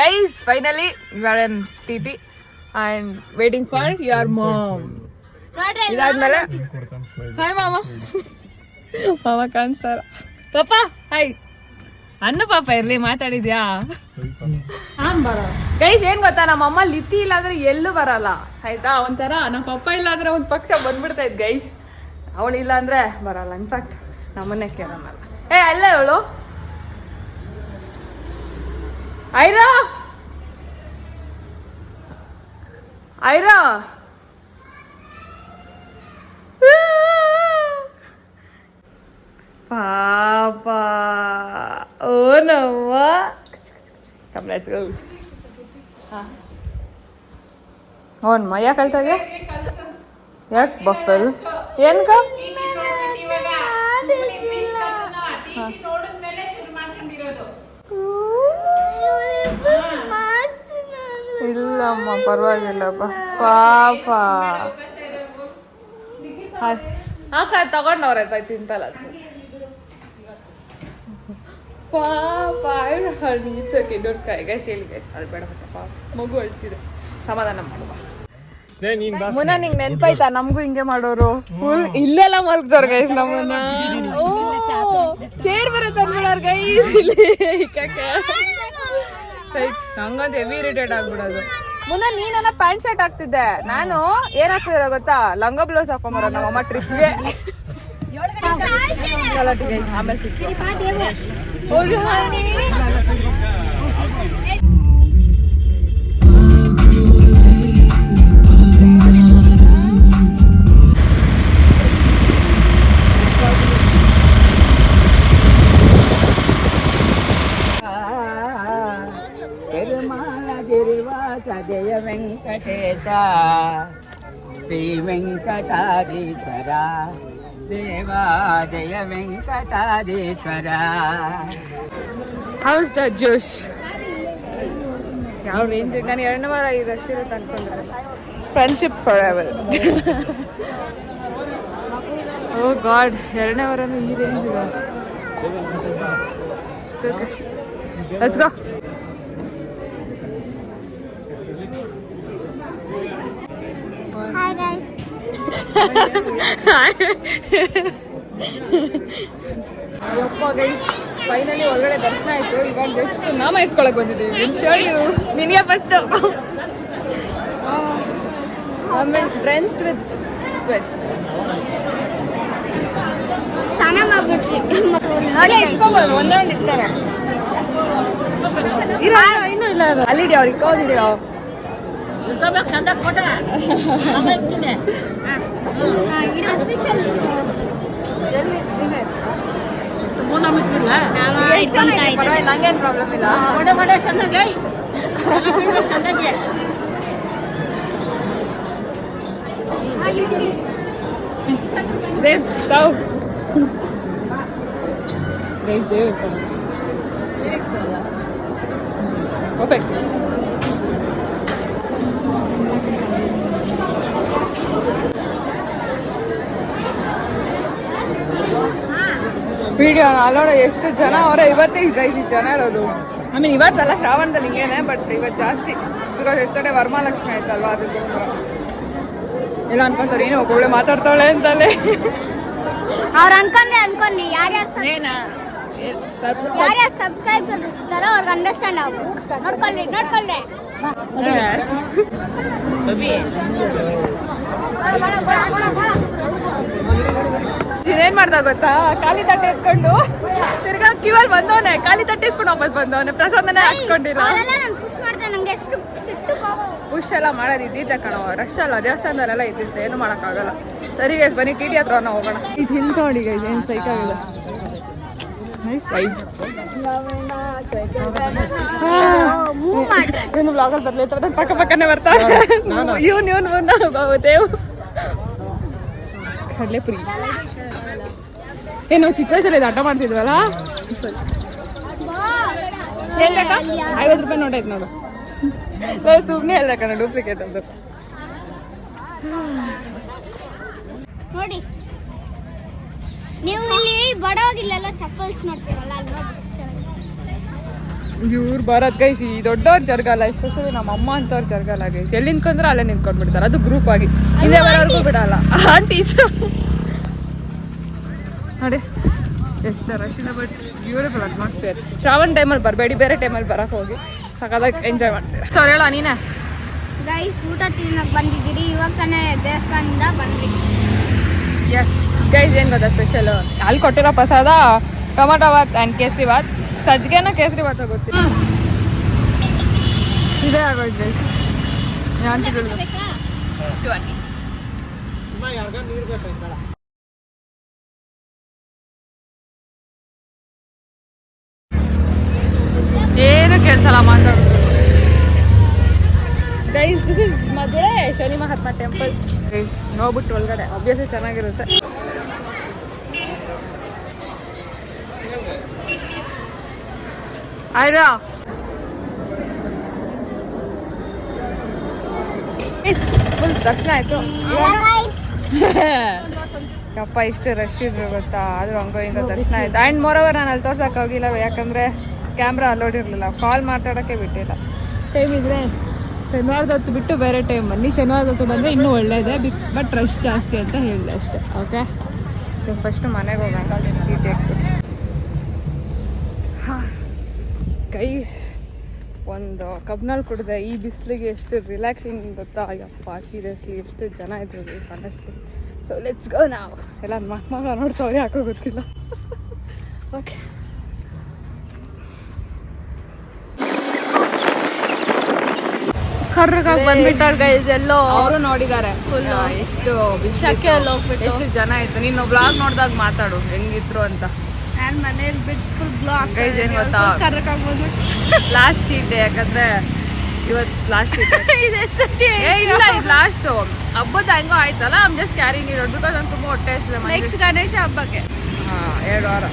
guys, finally we are in TT and waiting for your mom. ಇದಾದ್ಮೇಲೆ ಹಾಯ್ ಮಾಮ. ಮಾಮ ಕಾಣಿಸ್ತಾರ. ಪಾಪ ಹಾಯ್ ಅನ್ನ ಪಾಪ ಇರ್ಲಿ ಮಾತಾಡಿದ್ಯಾ ಗೈಸ್ ಏನ್ ಗೊತ್ತಾ, ನಮ್ಮ ಅಮ್ಮ ಲಿತಿ ಇಲ್ಲ ಅಂದ್ರೆ ಎಲ್ಲೂ ಬರಲ್ಲ ಆಯ್ತಾ. ಒಂಥರ ನಮ್ಮ ಪಪ್ಪ ಇಲ್ಲ ಅಂದ್ರೆ ಒಂದ್ ಪಕ್ಷ ಬಂದ್ಬಿಡ್ತಾ ಇದ್ ಗೈಸ್. ಅವಳು ಇಲ್ಲ ಅಂದ್ರೆ ಬರಲ್ಲ. ಇನ್ಫ್ಯಾಕ್ಟ್ ನಮ್ಮನ್ನೇ ಕೇಳಲ್ಲ. ಅಲ್ಲ ಅವಳು ಐರಾ ಐರಾ ಪಾಪ. ಓ ನವ್ವ. Come, let's go. ಅವನ್ ಯಾಕೆ ಹೇಳ್ತಾ ಇದೆಯಾ? ಯಾಕೆ ಬಫಲ್ ಏನ್ಕ? ಇಲ್ಲಮ್ಮ ಪರವಾಗಿಲ್ಲಪ್ಪ ಪಾಪ. ಹಾಕ ತಗೊಂಡವ್ರೆ ತಿಂತಲ್ಲ ಪಾಪ. ಹಣ್ಣೀಸಕ್ಕೆ ದೊಡ್ಡ ಕಾಯಿ ಗೈಸ್ ಹೇಳಿ ಗೈಸ್ ಅಳ್ಬೇಡ ಪಾಪ, ಮಗು ಅಳ್ತಿದೆ. ಸಮಾಧಾನ ಮಾಡುವ. ಮುನ್ನ ನಿಂಗೆ ನೆನ್ಪಾಯ್ತಾ ನಮ್ಗೂ ಹಿಂಗೆ ಮಾಡೋರು? ಫುಲ್ ಇಲ್ಲೆಲ್ಲ ಮಲ್ಗ್ಸೋರ್ ಗೈಸ್ ನಮ್ಮನ್ನ. ಚೇರ್ ಬೇರೆ ತಂದ್ಬಿಡೋರ್ ಗೈಸ್ ಇಲ್ಲಿ ಇಕ್ಕಕ್ಕೆ. ಹಂಗಂತ ಹೆವಿ ಇರಿಟೇಟ್ ಆಗ್ಬಿಡೋದು. ಮುನ್ನ ನೀನ ಪ್ಯಾಂಟ್ ಶರ್ಟ್ ಹಾಕ್ತಿದ್ದೆ, ನಾನು ಏನ್ ಹಾಕ್ತಿರೋ ಗೊತ್ತಾ, ಲಂಗ ಬ್ಲೌಸ್ ಹಾಕೊಂಬರೋ ನಮ್ಮಮ್ಮ ಟ್ರಿಪ್ಗೆ. ಆಮೇಲೆ ಸಿಗ್ತೀವಿ. ಜಯ ವೆಂಕಟೇಶ ಶ್ರೀ ವೆಂಕಟಾಧೀಶ್ವರ ದೇವಾ ಜಯ ವೆಂಕಟಾಧೀಶ್ವರ. ಹೌಸ್ ದ ಜೋಶ್ ಯಾವ ರೇಂಜ್? ನಾನು 2 ವಾರ ಇದಷ್ಟಿರುತ್ತೆ ಅನ್ಕೊಂಡ್ರೆ. Friendship forever. Oh god, 2ನೇ ವಾರನೂ ಈ ರೇಂಜ್ ಇದೆ. Let's go. Hi guys. Ayyappa guys, finally ಒಳಗಡೆ ದರ್ಶನ ಆಯ್ತು. ಈಗ ಜಸ್ಟ್ ನಾಮ ಇಟ್ಕೊಳಕ್ ಬಂದಿದ್ದೀವಿ. ನಿನಗೆ ಫಸ್ಟ್ ಆಮೇಲೆ ಡ್ರೆನ್ಸ್ಡ್ ವಿತ್ ಸ್ವೆಟ್. ಸ್ನಾನ ಮಾಡ್ಬಿಟ್ರಿ ಒಂದೇ ಒಂದು ಇರ್ತಾರೆ. ಇನ್ನೂ ಇಲ್ಲ ಅಲ್ಲಿಡಿ ಅವ್ರಿಗೆ ಇಕ್ಕೋದಿದೆಯೋ ನಂಗೇನು ಪ್ರಾಬ್ಲಮ್ ಇಲ್ಲ. ಪರ್ಫೆಕ್ಟ್. ವಿಡಿಯೋ ಅಲ್ಲೋಡ ಎಷ್ಟು ಜನ ಅವರ. ಇವತ್ತೇ ಗೈಸ್ ಇಷ್ಟು ಜನ ಇರೋದು. ಐ ಮೀನ್ ಇವತ್ತಲ್ಲ, ಶ್ರಾವಣದಲ್ಲಿ ಹಿಂಗೇನೆ, ಬಟ್ ಇವತ್ತು ಜಾಸ್ತಿ. ಬಿಕಾಸ್ ಎಷ್ಟೇ ವರಮಹಾಲಕ್ಷ್ಮಿ ಆಯ್ತಲ್ವಾ, ಅದಕ್ಕೋಸ್ಕರ. ಇಲ್ಲ ಅನ್ಕೊಂತಾರೆ ಏನು ಒಬ್ಬಳೆ ಮಾತಾಡ್ತಾಳೆ ಅಂತಲೇ. ಅವ್ರು ಅನ್ಕೊಂಡ್ರಿ ಯಾರ್ಯಾರು ಸಬ್ಸ್ಕ್ರೈಬರ್ ಇರ್ತಾರೋ ಅವ್ರಿಗೆ ಅಂಡರ್ಸ್ಟ್ಯಾಂಡ್ ಆಗು. ನೋಡ್ಕೊಳ್ಳಿ ಏನ್ ಮಾಡ್ದ ಗೊತ್ತಾ, ಖಾಲಿ ತಟ್ಟೆ ಎತ್ಕೊಂಡು ತಿರ್ಗಾ ಕ್ಯೂವಲ್ಲಿ ಬಂದವನೆ, ಖಾಲಿ ತಟ್ಟೆ ಇಸ್ಕೊಂಡು ವಾಪಸ್ ಬಂದವನೆ. ಪ್ರಸಾದನೇ ಹಾಕ್ಸ್ಕೊಂಡಿಲ್ಲ. ಪುಷ್ ಎಲ್ಲ ಮಾಡೋದು ಇದ್ದಿದ್ದೆ ಕಣವ, ರಶ್ ಅಲ್ಲ, ದೇವಸ್ಥಾನದಲ್ಲೆಲ್ಲ ಇದ್ದಿದ್ದೆ, ಏನು ಮಾಡೋಕ್ಕಾಗಲ್ಲ. ಸರಿ ಗೈಸ್ ಬನ್ನಿ ಟಿ ಟಿ ಹತ್ರ ಹೋಗೋಣ. ಈಸ್ ಹಿಂದೆ ನೋಡಿ ಗೈಸ್, ಏನು ಸೈಕಾಗಿದೆ. ಇವನು ಬ್ಲಾಗಲ್ಲಿ ಬರ್ಲಿರ್ತಾರೆ, ಪಕ್ಕ ಪಕ್ಕನೆ ಬರ್ತಾರೆ. ಇವನು ದೇವ್ ಕಡಲೆಪುರಿ. ಏನು ಚಿಕ್ಕವಯಸ್ಸಲ್ಲಿ ಆಟ ಮಾಡ್ತಿದ್ವಲ್ಲ. ಏನ್ ಬೇಕಾ? 50 ರೂಪಾಯಿ ನೋಟ್ ಆಯ್ತು ನೋಡು. ಸುಮ್ಮನೆ ಅಲ್ಲ ಕಣ, ಡೂಪ್ಲಿಕೇಟ್ ಅಂತ. ನೋಡಿ ನೀವು ಇಲ್ಲಿ ಬಡವಾಗಿಲ್ಲೆಲ್ಲ ಚಪ್ಪಲ್ಸ್ ನೋಡ್ತೀರಲ್ಲ, ಅಲ್ಲಿ ನೋಡಿ. ಇವ್ರು ಬರೋದ್ ಗೈಸ್, ಈ ದೊಡ್ಡವ್ರ ಜರ್ಗಲ್ಲ, ಎಸ್ಪೆಷಲಿ ನಮ್ಮ ಅಮ್ಮ ಅಂತವ್ರ ಜರ್ಗಲ್ಲ ಗೈಸ್. ಎಲ್ಲಿ ನಿಂತ್ಕೊಂಡ್ರೆ ಅಲ್ಲೇ ನಿಂತ್ಕೊಂಡ್ಬಿಡ್ತಾರೆ, ಅದು ಗ್ರೂಪ್ ಆಗಿ. ಇಲ್ಲೇ ಬರೋರ್ಗೂ ಬಿಡಲ್ಲ ಆಂಟೀಸ್ ನೋಡಿ. ಎಷ್ಟು ರಶ್ ಇದೆ ಬಟ್ ಬ್ಯೂಟಿಫುಲ್ ಅಟ್ಮಾಸ್ಫಿಯರ್. ಶ್ರಾವಣ ಟೈಮಲ್ಲಿ ಬರಬೇಡಿ, ಬೇರೆ ಟೈಮಲ್ಲಿ ಬರೋಕೆ ಹೋಗಿ ಸಖತ್ತಾಗಿ ಎಂಜಾಯ್ ಮಾಡ್ತೀರಾ. ಸೊ ಹೇಳ ನೀನೇ. ಗೈಸ್ ಊಟ ತಿನ್ನಕ್ಕೆ ಬಂದಿದ್ದೀರಿ, ಇವಾಗ ತಾನೇ ದೇವಸ್ಥಾನದಿಂದ ಬಂದ್ವಿ. ಎಸ್ ಗೈಸ್, ಏನು ಗೊತ್ತಾ ಸ್ಪೆಷಲು? ಅಲ್ಲಿ ಕೊಟ್ಟಿರೋ ಪ್ರಸಾದ ಟೊಮಾಟೊ ಬಾತ್ ಆ್ಯಂಡ್ ಕೇಸರಿ ಬಾತ್. ಸಜ್ಜಿಗೆನ ಕೇಸರಿ ಬಾತ್ ಗೊತ್ತಿಲ್ಲ, ಇದೇ ಆಗೋಯ್ತು ಗೈಸ್. ಆಂಟಿಗಳು ಏನು ಕೇಳಿಸಲ್ಲ ಮಾತಾಡೋದು. ಗೈಸ್ ದಿಸ್ ಇಸ್ ಮದುವೆ ಶನಿ ಮಹಾತ್ಮ ಟೆಂಪಲ್. ಗೈಸ್ ನೋಡ್ಬಿಟ್ಟು ಒಳಗಡೆ ಅಭ್ಯಾಸ ಚೆನ್ನಾಗಿರುತ್ತೆ. ಆಯ್ತಾ ಫುಲ್ ದರ್ಶನ ಆಯ್ತು. ಯಪ್ಪ ಇಷ್ಟು ರಶ್ ಇದ್ರು ಗೊತ್ತಾ, ಆದ್ರೂ ಹಂಗೋ ಹಿಂಗೋ ದರ್ಶನ ಆಯ್ತು. ಆ್ಯಂಡ್ ಮೋರೋವರ್ ನಾನು ಅಲ್ಲಿ ತೋರ್ಸಕ್ಕೆ ಹೋಗಿಲ್ಲ, ಯಾಕಂದರೆ ಕ್ಯಾಮ್ರಾ ಅಲೋಡ್ ಇರಲಿಲ್ಲ, ಕಾಲ್ ಮಾತಾಡೋಕ್ಕೆ ಬಿಟ್ಟಿಲ್ಲ. ಟೈಮ್ ಇದ್ರೆ ಶನಿವಾರದ ಹೊತ್ತು ಬಿಟ್ಟು ಬೇರೆ ಟೈಮ್ ಬನ್ನಿ. ಶನಿವಾರದ ಹೊತ್ತು ಬಂದರೆ ಇನ್ನೂ ಒಳ್ಳೇದೇ, ಬಟ್ ರಶ್ ಜಾಸ್ತಿ ಅಂತ ಹೇಳಿದೆ ಅಷ್ಟೇ. ಓಕೆ, ಫಸ್ಟು ಮನೆಗೆ ಹೋಗೋಣ. ಸೀಟ್ ಹಾಂ ಗೈಸ್, ಒಂದು ಕಬ್ನಲ್ಲಿ ಕುಡಿದೆ. ಈ ಬಿಸಿಲಿಗೆ ಎಷ್ಟು ರಿಲ್ಯಾಕ್ಸಿಂಗ್ ಗೊತ್ತಾ ಯಪ್ಪ, ಸೀರಿಯಸ್ಲಿ ಎಷ್ಟು ಜನ ಇದ್ರು guys honestly. So let's go ನಾವು. ಎಲ್ಲ ಮಗ ನೋಡ್ತಾವ್ರೆ, ಯಾಕೋ ಗೊತ್ತಿಲ್ಲ. Okay, ಕರ್ರಗಾಗಿ ಬಂದ್ಬಿಟ್ಟಾರ guys. ಎಲ್ಲೋ ಅವರು ನೋಡಿದ್ದಾರೆ ಫುಲ್ ಎಷ್ಟು ವಿಷಯಕ್ಕೆ ಅಲ್ಲಿ ಹೋಗ್ಬಿಟ್ಟು ಎಷ್ಟು ಜನ ಇತ್ತು. ನೀನು ಬ್ಲಾಗ್ ನೋಡಿದಾಗ ಮಾತಾಡು ಹೆಂಗಿದ್ರು ಅಂತ. ನಾನು ಮನೇಲಿ ಬಿಟ್ಟು ಫುಲ್ ಬ್ಲಾಗ್ ಗೈಸ್ ಏನು ಗೊತ್ತಾ, ಕರ್ರಗಾಗಿ ಬಂದ್ಬಿಟ್ಟು ಲಾಸ್ಟ್ ಚೀಟ್, ಯಾಕಂದ್ರೆ ಇವತ್ತು ಲಾಸ್ಟ್ ಚೀಟ್. ಇಲ್ಲ, ಇದು ಲಾಸ್ಟು. ಹಬ್ಬದ ಹೆಂಗೋ ಆಯ್ತಲ್ಲ, ಐಮ್ ಜಸ್ಟ್ ಕ್ಯಾರಿಂಗ್ ಇರೋದು ಬಿಕಾಸ್ ನಾನು ತುಂಬ ಹೊಟ್ಟೆ ಹಸಿದೆ. ನೆಕ್ಸ್ಟ್ ಗಣೇಶ ಹಬ್ಬಕ್ಕೆ ಹಾಂ 2 ವಾರ.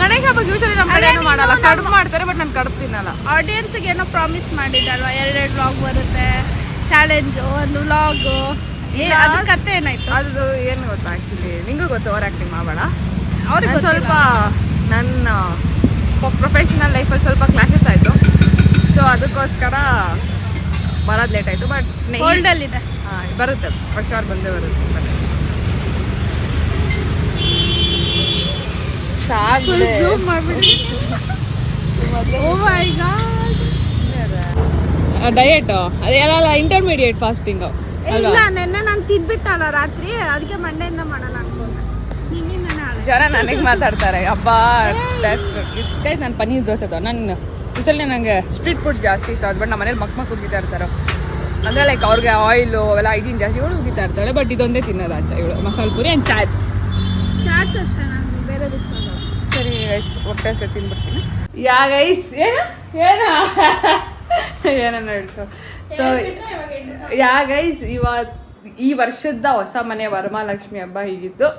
ಗಣೇಶ ಹಬ್ಬಕ್ಕೆ ಯೂಶಲಿ ನಮ್ಮ ಕಡೆ ಏನೂ ಮಾಡಲ್ಲ, ಕಡುಬು ಮಾಡ್ತಾರೆ, ಬಟ್ ನಾನು ಕಡುಬು ತಿನ್ನಲ್ಲ. ಆಡಿಯನ್ಸ್ಗೆ ಏನೋ ಪ್ರಾಮಿಸ್ ಮಾಡಿದ್ದಲ್ವಾ, 2 ವ್ಲಾಗ್ ಬರುತ್ತೆ, ಚಾಲೆಂಜು, ಒಂದು ವ್ಲಾಗು. ಅದ್ರ ಕತೆ ಏನಾಯ್ತು? ಅದು ಏನು ಗೊತ್ತಾ, ಆ್ಯಕ್ಚುಲಿ ನಿಂಗೂ ಗೊತ್ತು, ಓವರ್ ಆ್ಯಕ್ಟಿಂಗ್ ಮಾಡಬೇಡ. ಅವ್ರಿಗೆ ಸ್ವಲ್ಪ ನನ್ನ ಪ್ರೊಫೆಷನಲ್ ಲೈಫಲ್ಲಿ ಸ್ವಲ್ಪ ಕ್ಲಾಸಸ್ ಆಯಿತು, ಸೊ ಅದಕ್ಕೋಸ್ಕರ ಬರೋದು ಲೇಟ್ ಆಯಿತು. ಬಟ್ ಹೋಲ್ಡಲ್ಲಿದೆ. ಹಾಂ ಬರುತ್ತೆ, ಫಸ್ಟ್ ಅವರ್ ಬಂದೇ ಬರುತ್ತೆ. ಝೂಮ್ ಮಾಡ್ಬಿಡಿ. ಓ ಮೈ ಗಾಡ್. ಡಯಟ್ ಅದೆಲ್ಲ ಇಂಟರ್ಮೀಡಿಯೇಟ್ ಫಾಸ್ಟಿಂಗ್ ಇಲ್ಲ, ನೆನ್ನೆ ನಾನು ತಿನ್ಬಿಟ್ಟಲ್ಲ ರಾತ್ರಿ, ಅದಕ್ಕೆ ಮಂಡೆಯಿಂದ ಮಾಡೋಣ ಅನ್ಕೊಂಡೆ. ನಿನ್ನಿಂದ ಜನ ನನಗೆ ಮಾತಾಡ್ತಾರೆ ಅಬ್ಬಾ. ನಾನು ಪನ್ನೀರ್ ದೋಸೆ ನಾನು ಇದರಲ್ಲಿ ನನಗೆ ಸ್ಟ್ರೀಟ್ ಫುಡ್ ಜಾಸ್ತಿ ಇಷ್ಟ. ಬಟ್ ನಮ್ಮ ಮನೇಲಿ ಮಕ್ಕಳು ಉಗಿತಾ ಇರ್ತಾರೆ, ಅಂದರೆ ಲೈಕ್ ಅವ್ರಿಗೆ ಆಯಿಲು ಅವೆಲ್ಲ ಐಟೀನ್ ಜಾಸ್ತಿ ಇವಳು ಉಗಿತಾ ಇರ್ತಾಳೆ. ಬಟ್ ಇದೊಂದೇ ತಿನ್ನೋದು ಆಚೆ ಇವಳು, ಮಸಾಲೆ ಪೂರಿ ಆ್ಯಂಡ್ ಚಾಟ್ಸ್ ಅಷ್ಟೇ, ನಾನು ಬೇರೆ ಇಷ್ಟ ಆಗಲ್ಲ. ಸರಿ ಗೈಸ್, ಹೊಟ್ಟೆ ಅಷ್ಟೇ ತಿನ್ಬಿಡ್ತೀನಿ. ಯಾ ಗೈಸ್, ಏನನ್ನ ಹೇಳ್ತು. ಸೊ ಯಾ ಗೈಸ್, ಈ ವರ್ಷದ ಹೊಸ ಮನೆ ವರಮಹಾಲಕ್ಷ್ಮಿ ಹಬ್ಬ ಹೀಗಿತ್ತು.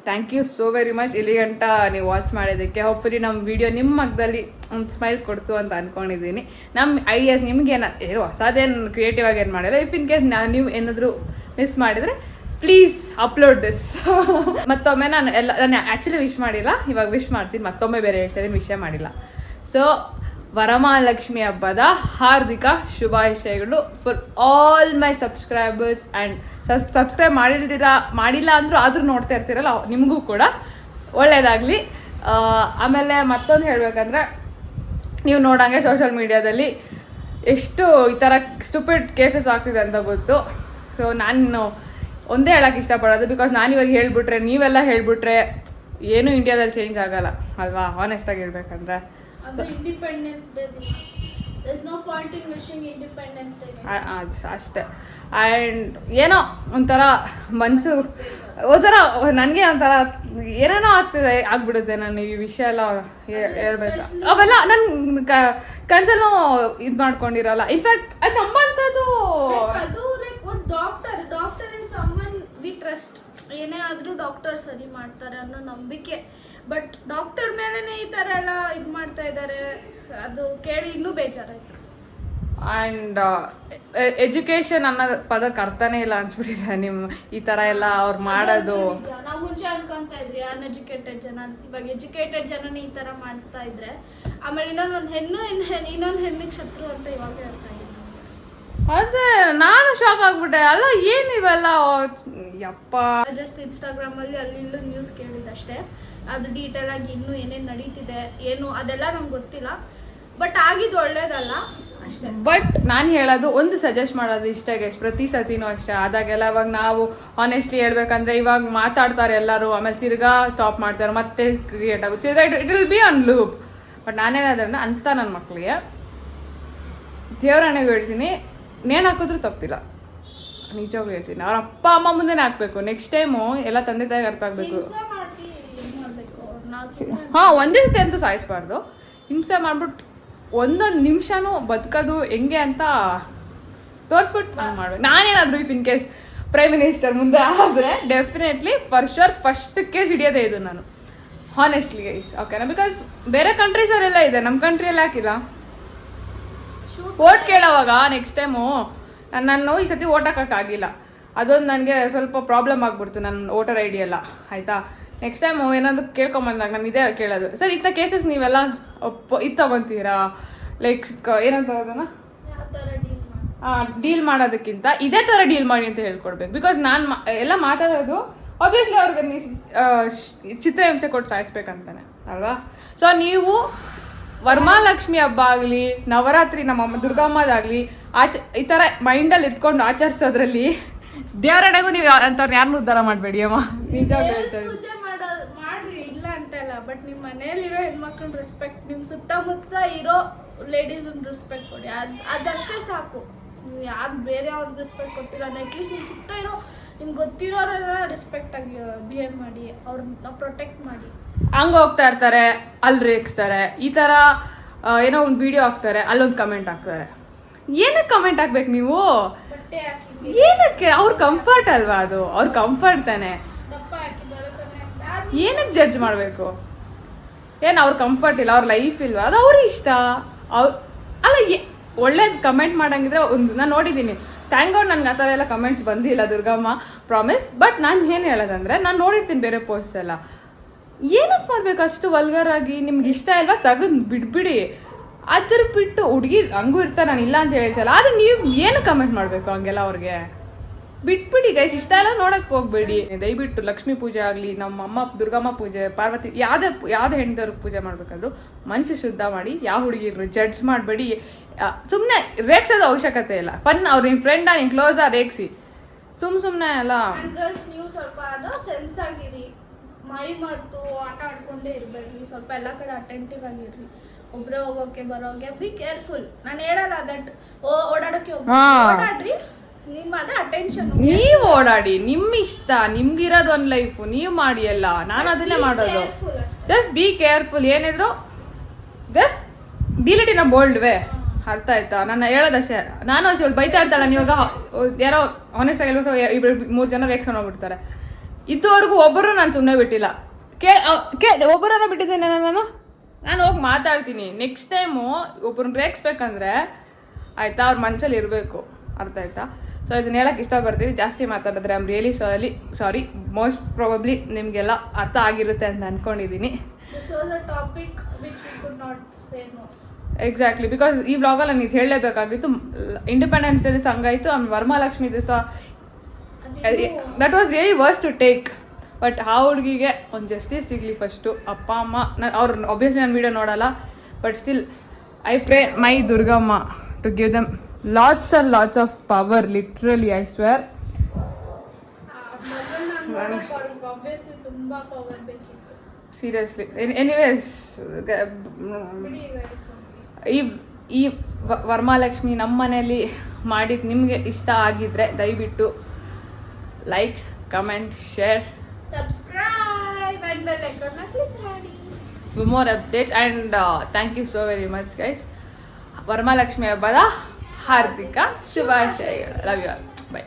Thank you so very much ಇಲ್ಲಿ ಗಂಟ ನೀವು ವಾಚ್ ಮಾಡೋದಕ್ಕೆ. ಹೋಪ್ಫುಲಿ ನಮ್ಮ ವಿಡಿಯೋ ನಿಮ್ಮ ಮಗದಲ್ಲಿ ಒಂದು ಸ್ಮೈಲ್ ಕೊಡ್ತು ಅಂತ ಅಂದ್ಕೊಂಡಿದ್ದೀನಿ. ನಮ್ಮ ಐಡಿಯಾಸ್ ನಿಮ್ಗೇನು ಹೊಸದೇನು ಕ್ರಿಯೇಟಿವ್ ಆಗಿ ಏನು ಮಾಡಿಲ್ಲ. ಇಫ್ ಇನ್ ಕೇಸ್ ನೀವು ಏನಾದರೂ ಮಿಸ್ ಮಾಡಿದರೆ ಪ್ಲೀಸ್ ಅಪ್ಲೋಡ್ ದಿಸ್. ಮತ್ತೊಮ್ಮೆ ನಾನು ಆ್ಯಕ್ಚುಲಿ ವಿಶ್ ಮಾಡಿಲ್ಲ, ಇವಾಗ ವಿಶ್ ಮಾಡ್ತೀನಿ. ಮತ್ತೊಮ್ಮೆ ಬೇರೆ ಹೇಳ್ತಾ ಇದ್ದೀನಿ, ವಿಷಯ ಮಾಡಿಲ್ಲ. ಸೊ ವರಮಹಾಲಕ್ಷ್ಮಿ ಹಬ್ಬದ ಹಾರ್ದಿಕ ಶುಭಾಶಯಗಳು for all my subscribers. And subscribe ಮಾಡಿಲ್ಲ ಅಂದರೂ ಆದರೂ ನೋಡ್ತಾ ಇರ್ತೀರಲ್ಲ, ನಿಮಗೂ ಕೂಡ ಒಳ್ಳೆಯದಾಗಲಿ. ಆಮೇಲೆ ಮತ್ತೊಂದು ಹೇಳಬೇಕಂದ್ರೆ, ನೀವು ನೋಡೋಂಗೆ ಸೋಷಲ್ ಮೀಡಿಯಾದಲ್ಲಿ ಎಷ್ಟು ಈ ಥರ ಸ್ಟುಪಿಡ್ ಕೇಸಸ್ ಆಗ್ತಿದೆ ಅಂತ ಗೊತ್ತು. ಸೊ ನಾನು ಒಂದೇ ಹೇಳೋಕ್ಕೆ ಇಷ್ಟಪಡೋದು, ಬಿಕಾಸ್ ನಾನಿವಾಗ ಹೇಳ್ಬಿಟ್ರೆ, ನೀವೆಲ್ಲ ಹೇಳ್ಬಿಟ್ರೆ ಏನೂ ಇಂಡಿಯಾದಲ್ಲಿ ಚೇಂಜ್ ಆಗಲ್ಲ ಅಲ್ವಾ, ಆನೆಸ್ಟಾಗಿ ಹೇಳ್ಬೇಕಂದ್ರೆ. ಅದು ಇಂಡಿಪೆಂಡೆನ್ಸ್ ಡೇ ದಿನ. There's no point in wishing Independence Day. ಅಷ್ಟೇ. ಆ್ಯಂಡ್ ಏನೋ ಒಂಥರ ಮನಸ್ಸು ಒಂಥರ ನನಗೆ ಒಂಥರ ಏನೇನೋ ಆಗ್ಬಿಡುತ್ತೆ. ನಾನು ಈ ವಿಷಯ ಎಲ್ಲ ಹೇಳ್ಬೇಕು, ಅವೆಲ್ಲ ನನ್ನ ಕನಸಲ್ಲೂ ಇದು ಮಾಡ್ಕೊಂಡಿರಲ್ಲ. ಇನ್ಫ್ಯಾಕ್ಟ್ ಅದು ನಂಬಂಥದ್ದು. ಅದು ಲೈಕ್ ಒಂದು doctor is someone V trust. ಏನೇ ಆದರೂ ಡಾಕ್ಟರ್ ಸರಿ ಮಾಡ್ತಾರೆ ಅನ್ನೋ ನಂಬಿಕೆ. ಬಟ್ ಡಾಕ್ಟರ್ ಮೇಲೇ ಈ ಥರ ಎಲ್ಲ ಇದು ಮಾಡ್ತಾ ಇದ್ದಾರೆ, ಅದು ಕೇಳಿ ಇನ್ನೂ ಬೇಜಾರಾಯ್ತು. ಆ್ಯಂಡ್ ಎಜುಕೇಷನ್ ಅನ್ನೋ ಪದಕ್ಕೆ ಅರ್ಥನೇ ಇಲ್ಲ ಅನ್ಸ್ಬಿಟ್ಟಿದೆ ನಿಮ್ಮ ಈ ಥರ ಎಲ್ಲ ಅವ್ರು ಮಾಡೋದು. ನಾವು ಮುಂಚೆ ಅನ್ಕೊಂತ ಇದ್ರಿ ಅನ್ಎಜುಕೇಟೆಡ್ ಜನ, ಇವಾಗ ಎಜುಕೇಟೆಡ್ ಜನನೇ ಈ ಥರ ಮಾಡ್ತಾ ಇದ್ರೆ, ಆಮೇಲೆ ಇನ್ನೊಂದು ಹೆಣ್ಣಿಗೆ ಶತ್ರು ಅಂತ ಇವಾಗ ಹೇಳ್ತಾ ಇದ್ದೀನಿ. ಅದೇ ನಾನು ಶಾಕ್ ಆಗ್ಬಿಟ್ಟೆ. ಅಲ್ಲ ಏನಿವೆಲ್ಲ ಯಪ್ಪ. ಜಸ್ಟ್ ಇನ್ಸ್ಟಾಗ್ರಾಮ್ ಅಲ್ಲಿ ಅಲ್ಲಿ ಇಲ್ಲೂ ನ್ಯೂಸ್ ಕೇಳಿದಷ್ಟೇ. ಅದು ಡೀಟೇಲ್ ಆಗಿ ಇನ್ನೂ ಏನೇನು ನಡೀತಿದೆ ಏನು ಅದೆಲ್ಲ ನಂಗೆ ಗೊತ್ತಿಲ್ಲ. ಬಟ್ ಆಗಿದ್ದು ಒಳ್ಳೇದಲ್ಲ ಅಷ್ಟೇ. ಬಟ್ ನಾನು ಹೇಳೋದು ಒಂದು ಸಜೆಸ್ಟ್ ಮಾಡೋದು ಇಷ್ಟೇ ಗೈಸ್, ಪ್ರತಿ ಸತಿನೂ ಅಷ್ಟೇ ಆದಾಗೆಲ್ಲ ಇವಾಗ ನಾವು ಆನೆಸ್ಟ್ಲಿ ಹೇಳ್ಬೇಕಂದ್ರೆ ಇವಾಗ ಮಾತಾಡ್ತಾರೆ ಎಲ್ಲರೂ, ಆಮೇಲೆ ತಿರ್ಗಾ ಸ್ಟಾಪ್ ಮಾಡ್ತಾರೆ, ಮತ್ತೆ ಕ್ರಿಯೇಟ್ ಆಗುತ್ತೆ, ತಿರ್ಗಾ it will be on loop. But ನಾನೇನಾದ್ರೆ ಅಂತ ನನ್ನ ಮಕ್ಕಳಿಗೆ ದೇವರಾಣೆಗೆ ಹೇಳ್ತೀನಿ, ನೇಣು ಹಾಕಿದ್ರು ತಪ್ಪಿಲ್ಲ, ನಿಜವಾಗ್ಲೂ ಹೇಳ್ತೀನಿ. ಅವ್ರ ಅಪ್ಪ ಅಮ್ಮ ಮುಂದೆನೇ ಹಾಕ್ಬೇಕು. ನೆಕ್ಸ್ಟ್ ಟೈಮು ಎಲ್ಲ ತಂದೆ ತಾಯಿಗೆ ಅರ್ಥ ಆಗಬೇಕು. ಹಾಂ, ಒಂದೇ ಸತಿ ಅಂತೂ ಸಾಯಿಸ್ಬಾರ್ದು. ಹಿಂಸೆ ಮಾಡ್ಬಿಟ್ಟು ಒಂದೊಂದು ನಿಮಿಷನೂ ಬದುಕೋದು ಹೆಂಗೆ ಅಂತ ತೋರಿಸ್ಬಿಟ್ಟು ಹಂಗೆ ಮಾಡ್ಬೇಕು. ನಾನೇನಾದರೂ if in case prime minister ಮುಂದೆ ಆದರೆ definitely for sure first case ಹಿಡಿಯೋದೇ ಇದು ನಾನು, ಹಾನೆಸ್ಟ್ಲಿ ಗೈಸ್. ಓಕೆನಾ? ಬಿಕಾಸ್ ಬೇರೆ ಕಂಟ್ರೀಸಲ್ಲೆಲ್ಲ ಇದೆ, ನಮ್ಮ ಕಂಟ್ರಿಯಲ್ಲಿ ಹಾಕಿಲ್ಲ. ಓಟ್ ಕೇಳೋವಾಗ ನೆಕ್ಸ್ಟ್ ಟೈಮು ನಾನು ಈ ಸತಿ ಓಟ್ ಹಾಕೋಕ್ಕಾಗಿಲ್ಲ, ಅದೊಂದು ನನಗೆ ಸ್ವಲ್ಪ ಪ್ರಾಬ್ಲಮ್ ಆಗ್ಬಿಡ್ತು ನನ್ನ ವೋಟರ್ ಐ ಡಿ ಎಲ್ಲ, ಆಯಿತಾ? ನೆಕ್ಸ್ಟ್ ಟೈಮು ಏನಾದರೂ ಕೇಳ್ಕೊಂಬಂದಾಗ ನಾನು ಇದೇ ಕೇಳೋದು, ಸರ್ ಇಂಥ ಕೇಸಸ್ ನೀವೆಲ್ಲ ಇದು ತೊಗೊತೀರಾ, ಲೈಕ್ ಏನಂತ ಅದನ್ನು ಡೀಲ್ ಮಾಡೋದಕ್ಕಿಂತ ಇದೇ ಥರ ಡೀಲ್ ಮಾಡಿ ಅಂತ ಹೇಳ್ಕೊಡ್ಬೇಕು. ಬಿಕಾಸ್ ನಾನು ಎಲ್ಲ ಮಾತಾಡೋದು ಆಬ್ವಿಯಸ್ಲಿ ಅವ್ರಿಗೆ ಚಿತ್ರಹಿಂಸೆ ಕೊಟ್ಟು ಸಾಯಿಸ್ಬೇಕಂತಾನೆ ಅಲ್ವಾ? ಸೊ ನೀವು ವರಮಹಾಲಕ್ಷ್ಮಿ ಹಬ್ಬ ಆಗಲಿ, ನವರಾತ್ರಿ ನಮ್ಮ ದುರ್ಗಮ್ಮದಾಗಲಿ ಈ ಥರ ಮೈಂಡಲ್ಲಿ ಇಟ್ಕೊಂಡು ಆಚರಿಸೋದ್ರಲ್ಲಿ ದೇವರಡೆಗೂ ನೀವು ಅಂಥವ್ರು ಯಾರನ್ನೂ ಉದ್ಧಾರ ಮಾಡಬೇಡಿ ಅಮ್ಮ, ನಿಜವಾಗ್ಲೂ ಹೇಳ್ತಾರೆ. ಪೂಜೆ ಮಾಡ್ರಿ, ಇಲ್ಲ ಅಂತಲ್ಲ. ಬಟ್ ನಿಮ್ಮ ಮನೇಲಿರೋ ಹೆಣ್ಮಕ್ಳನ್ನ ರೆಸ್ಪೆಕ್ಟ್, ನಿಮ್ಮ ಸುತ್ತಮುತ್ತ ಇರೋ ಲೇಡೀಸನ್ನ ರೆಸ್ಪೆಕ್ಟ್ ಕೊಡಿ. ಅದಷ್ಟೇ ಸಾಕು. ನೀವು ಯಾರು ಬೇರೆ ಅವ್ರಿಗೆ ರೆಸ್ಪೆಕ್ಟ್ ಕೊಟ್ಟಿಲ್ಲ, ಅದು ಅಟ್ಲೀಸ್ಟ್ ನಿಮ್ಮ ಸುತ್ತ ಇರೋ ನಿಮ್ಗೆ ಗೊತ್ತಿರೋರೆಲ್ಲ ರೆಸ್ಪೆಕ್ಟ್ ಆಗಿ ಬಿಹೇವ್ ಮಾಡಿ, ಅವ್ರನ್ನ ಪ್ರೊಟೆಕ್ಟ್ ಮಾಡಿ. ಹಂಗೆ ಹೋಗ್ತಾ ಇರ್ತಾರೆ, ಅಲ್ಲಿ ರೇಗಿಸ್ತಾರೆ, ಈ ಥರ ಏನೋ ಒಂದು ವಿಡಿಯೋ ಹಾಕ್ತಾರೆ, ಅಲ್ಲೊಂದು ಕಮೆಂಟ್ ಹಾಕ್ತಾರೆ. ಏನಕ್ಕೆ ಕಮೆಂಟ್ ಹಾಕ್ಬೇಕು ನೀವು? ಬಟ್ಟೆ ಹಾಕಿ ಏನಕ್ಕೆ? ಅವ್ರ ಕಂಫರ್ಟ್ ಅಲ್ವಾ ಅದು, ಅವ್ರ ಕಂಫರ್ಟ್ ತಾನೆ. ದಪ್ಪ ಹಾಕಿ ಏನಕ್ಕೆ ಜಡ್ಜ್ ಮಾಡಬೇಕು? ಏನು ಅವ್ರ ಕಂಫರ್ಟ್ ಇಲ್ಲ, ಅವ್ರ ಲೈಫ್ ಇಲ್ವಾ, ಅದು ಅವ್ರ ಇಷ್ಟ. ಅಲ್ಲ ಒಳ್ಳೇದು ಕಮೆಂಟ್ ಮಾಡಂಗಿದ್ರೆ ಒಂದು ನಾನು ನೋಡಿದ್ದೀನಿ. ಥ್ಯಾಂಕ್ ಗಾಡ್ ನನಗೆ ಆ ಥರ ಎಲ್ಲ ಕಮೆಂಟ್ಸ್ ಬಂದಿಲ್ಲ, ದುರ್ಗಮ್ಮ ಪ್ರಾಮಿಸ್. ಬಟ್ ನಾನು ಏನು ಹೇಳೋದಂದ್ರೆ, ನಾನು ನೋಡಿರ್ತೀನಿ ಬೇರೆ ಪೋಸ್ಟ್ ಎಲ್ಲ. ಏನಕ್ಕೆ ಮಾಡಬೇಕು ಅಷ್ಟು ವಲ್ಗರಾಗಿ? ನಿಮ್ಗೆ ಇಷ್ಟ ಇಲ್ವಾ ತೆಗೆದು ಬಿಡ್ಬಿಡಿ. ಅದ್ರ ಬಿಟ್ಟು ಹುಡುಗಿ ಹಂಗೂ ಇರ್ತಾರೆ, ನಾನು ಇಲ್ಲ ಅಂತ ಹೇಳ್ತಲ್ಲ, ಆದರೆ ನೀವು ಏನು ಕಮೆಂಟ್ ಮಾಡಬೇಕು ಹಂಗೆಲ್ಲ ಅವ್ರಿಗೆ? ಬಿಟ್ಬಿಡಿ ಗೈಸ್, ಇಷ್ಟ ಎಲ್ಲ ನೋಡಕ್ಕೆ ಹೋಗ್ಬೇಡಿ. ದಯವಿಟ್ಟು ಲಕ್ಷ್ಮೀ ಪೂಜೆ ಆಗಲಿ, ನಮ್ಮ ಅಮ್ಮ ದುರ್ಗಮ್ಮ ಪೂಜೆ, ಪಾರ್ವತಿ, ಯಾವುದೇ ಹೆಣ್ದವ್ರಿಗೆ ಪೂಜೆ ಮಾಡಬೇಕಾದ್ರೂ ಮನಸ್ಸು ಶುದ್ಧ ಮಾಡಿ, ಯಾವ ಹುಡುಗಿರು ಜಡ್ಜ್ ಮಾಡಬೇಡಿ. ಸುಮ್ಮನೆ ರೇಗ್ಸೋದು ಅವಶ್ಯಕತೆ ಇಲ್ಲ. ಫನ್ ಅವ್ರು ನಿಮ್ಮ ಫ್ರೆಂಡಾ, ನಿಮ್ಮ ಕ್ಲೋಸಾ, ರೇಗ್ಸಿ. ಸುಮ್ಮನೆ ಎಲ್ಲ. ಗರ್ಲ್ಸ್ ನೀವು ಸ್ವಲ್ಪ ಸೆನ್ಸ್ ಆಗಿರಿ, ಮೈ ಮರೆತು ಆಟ ಆಡ್ಕೊಂಡೇ ಇರಬೇಡಿ. ಸ್ವಲ್ಪ ಎಲ್ಲ ಕಡೆ ಅಟೆಂಟಿವ್ ಆಗಿರ್ರಿ. ಒಬ್ಬರೇ ಹೋಗೋಕೆ ಬರೋಕೆ ಬಿ ಕೇರ್ಫುಲ್. ನಾನು ಹೇಳಲ್ಲ ದಟ್ ಓಡಾಡೋಕೆ ಹೋಗಿ ಓಡಾಡ್ರಿ, ನಿಮ್ಮ ಅದೇ ಅಟೆನ್ಷನ್. ನೀವು ಓಡಾಡಿ, ನಿಮ್ಮ ಇಷ್ಟ, ನಿಮ್ಗಿರೋದು ಒಂದು ಲೈಫು, ನೀವು ಮಾಡಿ ಎಲ್ಲ. ನಾನು ಅದನ್ನೇ ಮಾಡೋದು. Just be careful. ಏನಿದ್ರು just delete in a bold way. ಅರ್ಥ ಆಯ್ತಾ? ನಾನು ಹೇಳೋದಷ್ಟೇ. ನಾನು ಅಷ್ಟೇ ಬೈತಾ ಇರ್ತಾಳೆ, ನೀವಾಗ ಯಾರೋ ಆನೆಸ್ಟ್ ಆಗಿರ್ಬೇಕು, 2-3 ಜನ ರೇಗ್ಸ್ಕೊಂಡು ಹೋಗ್ಬಿಡ್ತಾರೆ. ಇದುವರೆಗೂ ಒಬ್ಬರು ನಾನು ಸುಮ್ಮನೆ ಬಿಟ್ಟಿಲ್ಲ. ಒಬ್ಬರನ್ನ ಬಿಟ್ಟಿದ್ದೇನೆ ನಾನು ಹೋಗಿ ಮಾತಾಡ್ತೀನಿ. ನೆಕ್ಸ್ಟ್ ಟೈಮು ಒಬ್ಬರನ್ನ ರೇಗಿಸ್ಬೇಕಂದ್ರೆ ಆಯಿತಾ, ಅವ್ರ ಮನಸ್ಸಲ್ಲಿ ಇರಬೇಕು. ಅರ್ಥ ಆಯ್ತಾ? ಸೊ ಇದನ್ನ ಹೇಳಕ್ಕೆ ಇಷ್ಟಪಡ್ತೀನಿ. ಜಾಸ್ತಿ ಮಾತಾಡಿದ್ರೆ I'm really sorry. Most probably ನಿಮಗೆಲ್ಲ ಅರ್ಥ ಆಗಿರುತ್ತೆ ಅಂತ ಅಂದ್ಕೊಂಡಿದ್ದೀನಿ. ಎಕ್ಸಾಕ್ಟ್ಲಿ. ಬಿಕಾಸ್ ಈ ವ್ಲಾಗಲ್ಲಿ ನಾನು ಇದು ಹೇಳಲೇಬೇಕಾಗಿತ್ತು. ಇಂಡಿಪೆಂಡೆನ್ಸ್ ಡೇ ದಿವಸ ಹಂಗಾಯಿತು, ಆಮೇಲೆ ವರಮಹಾಲಕ್ಷ್ಮಿ ದಿವಸ that was really worst to take. But ಆ ಹುಡುಗಿಗೆ ಒಂದು ಜಸ್ಟಿಸ್ ಸಿಗಲಿ ಫಸ್ಟು. ಅಪ್ಪ ಅಮ್ಮ ಅವ್ರು ಆಬ್ವಿಯಸ್ಲಿ ನಾನು ವೀಡಿಯೋ ನೋಡಲ್ಲ, but still I pray my Durgamma to give them lots and lots of power, literally I swear. ತುಂಬಾ ಪವರ್ ಬೇಕಿತ್ತು ಸೀರಿಯಸ್ಲಿ. ಎನಿವೇಸ್, ಈ ವರಮಹಾಲಕ್ಷ್ಮಿ ನಮ್ಮ ಮನೆಯಲ್ಲಿ ಮಾಡಿದ್ದು ನಿಮಗೆ ಇಷ್ಟ ಆಗಿದ್ರೆ ದಯವಿಟ್ಟು like, comment, share, subscribe and bell icon click ಮಾಡಿ for more updates. And thank you so very much guys. ವರಮಹಾಲಕ್ಷ್ಮಿ ಹಬ್ಬದ ಹಾರ್ದಿಕ ಶುಭಾಶಯಗಳು. Love you all. ಬೈ.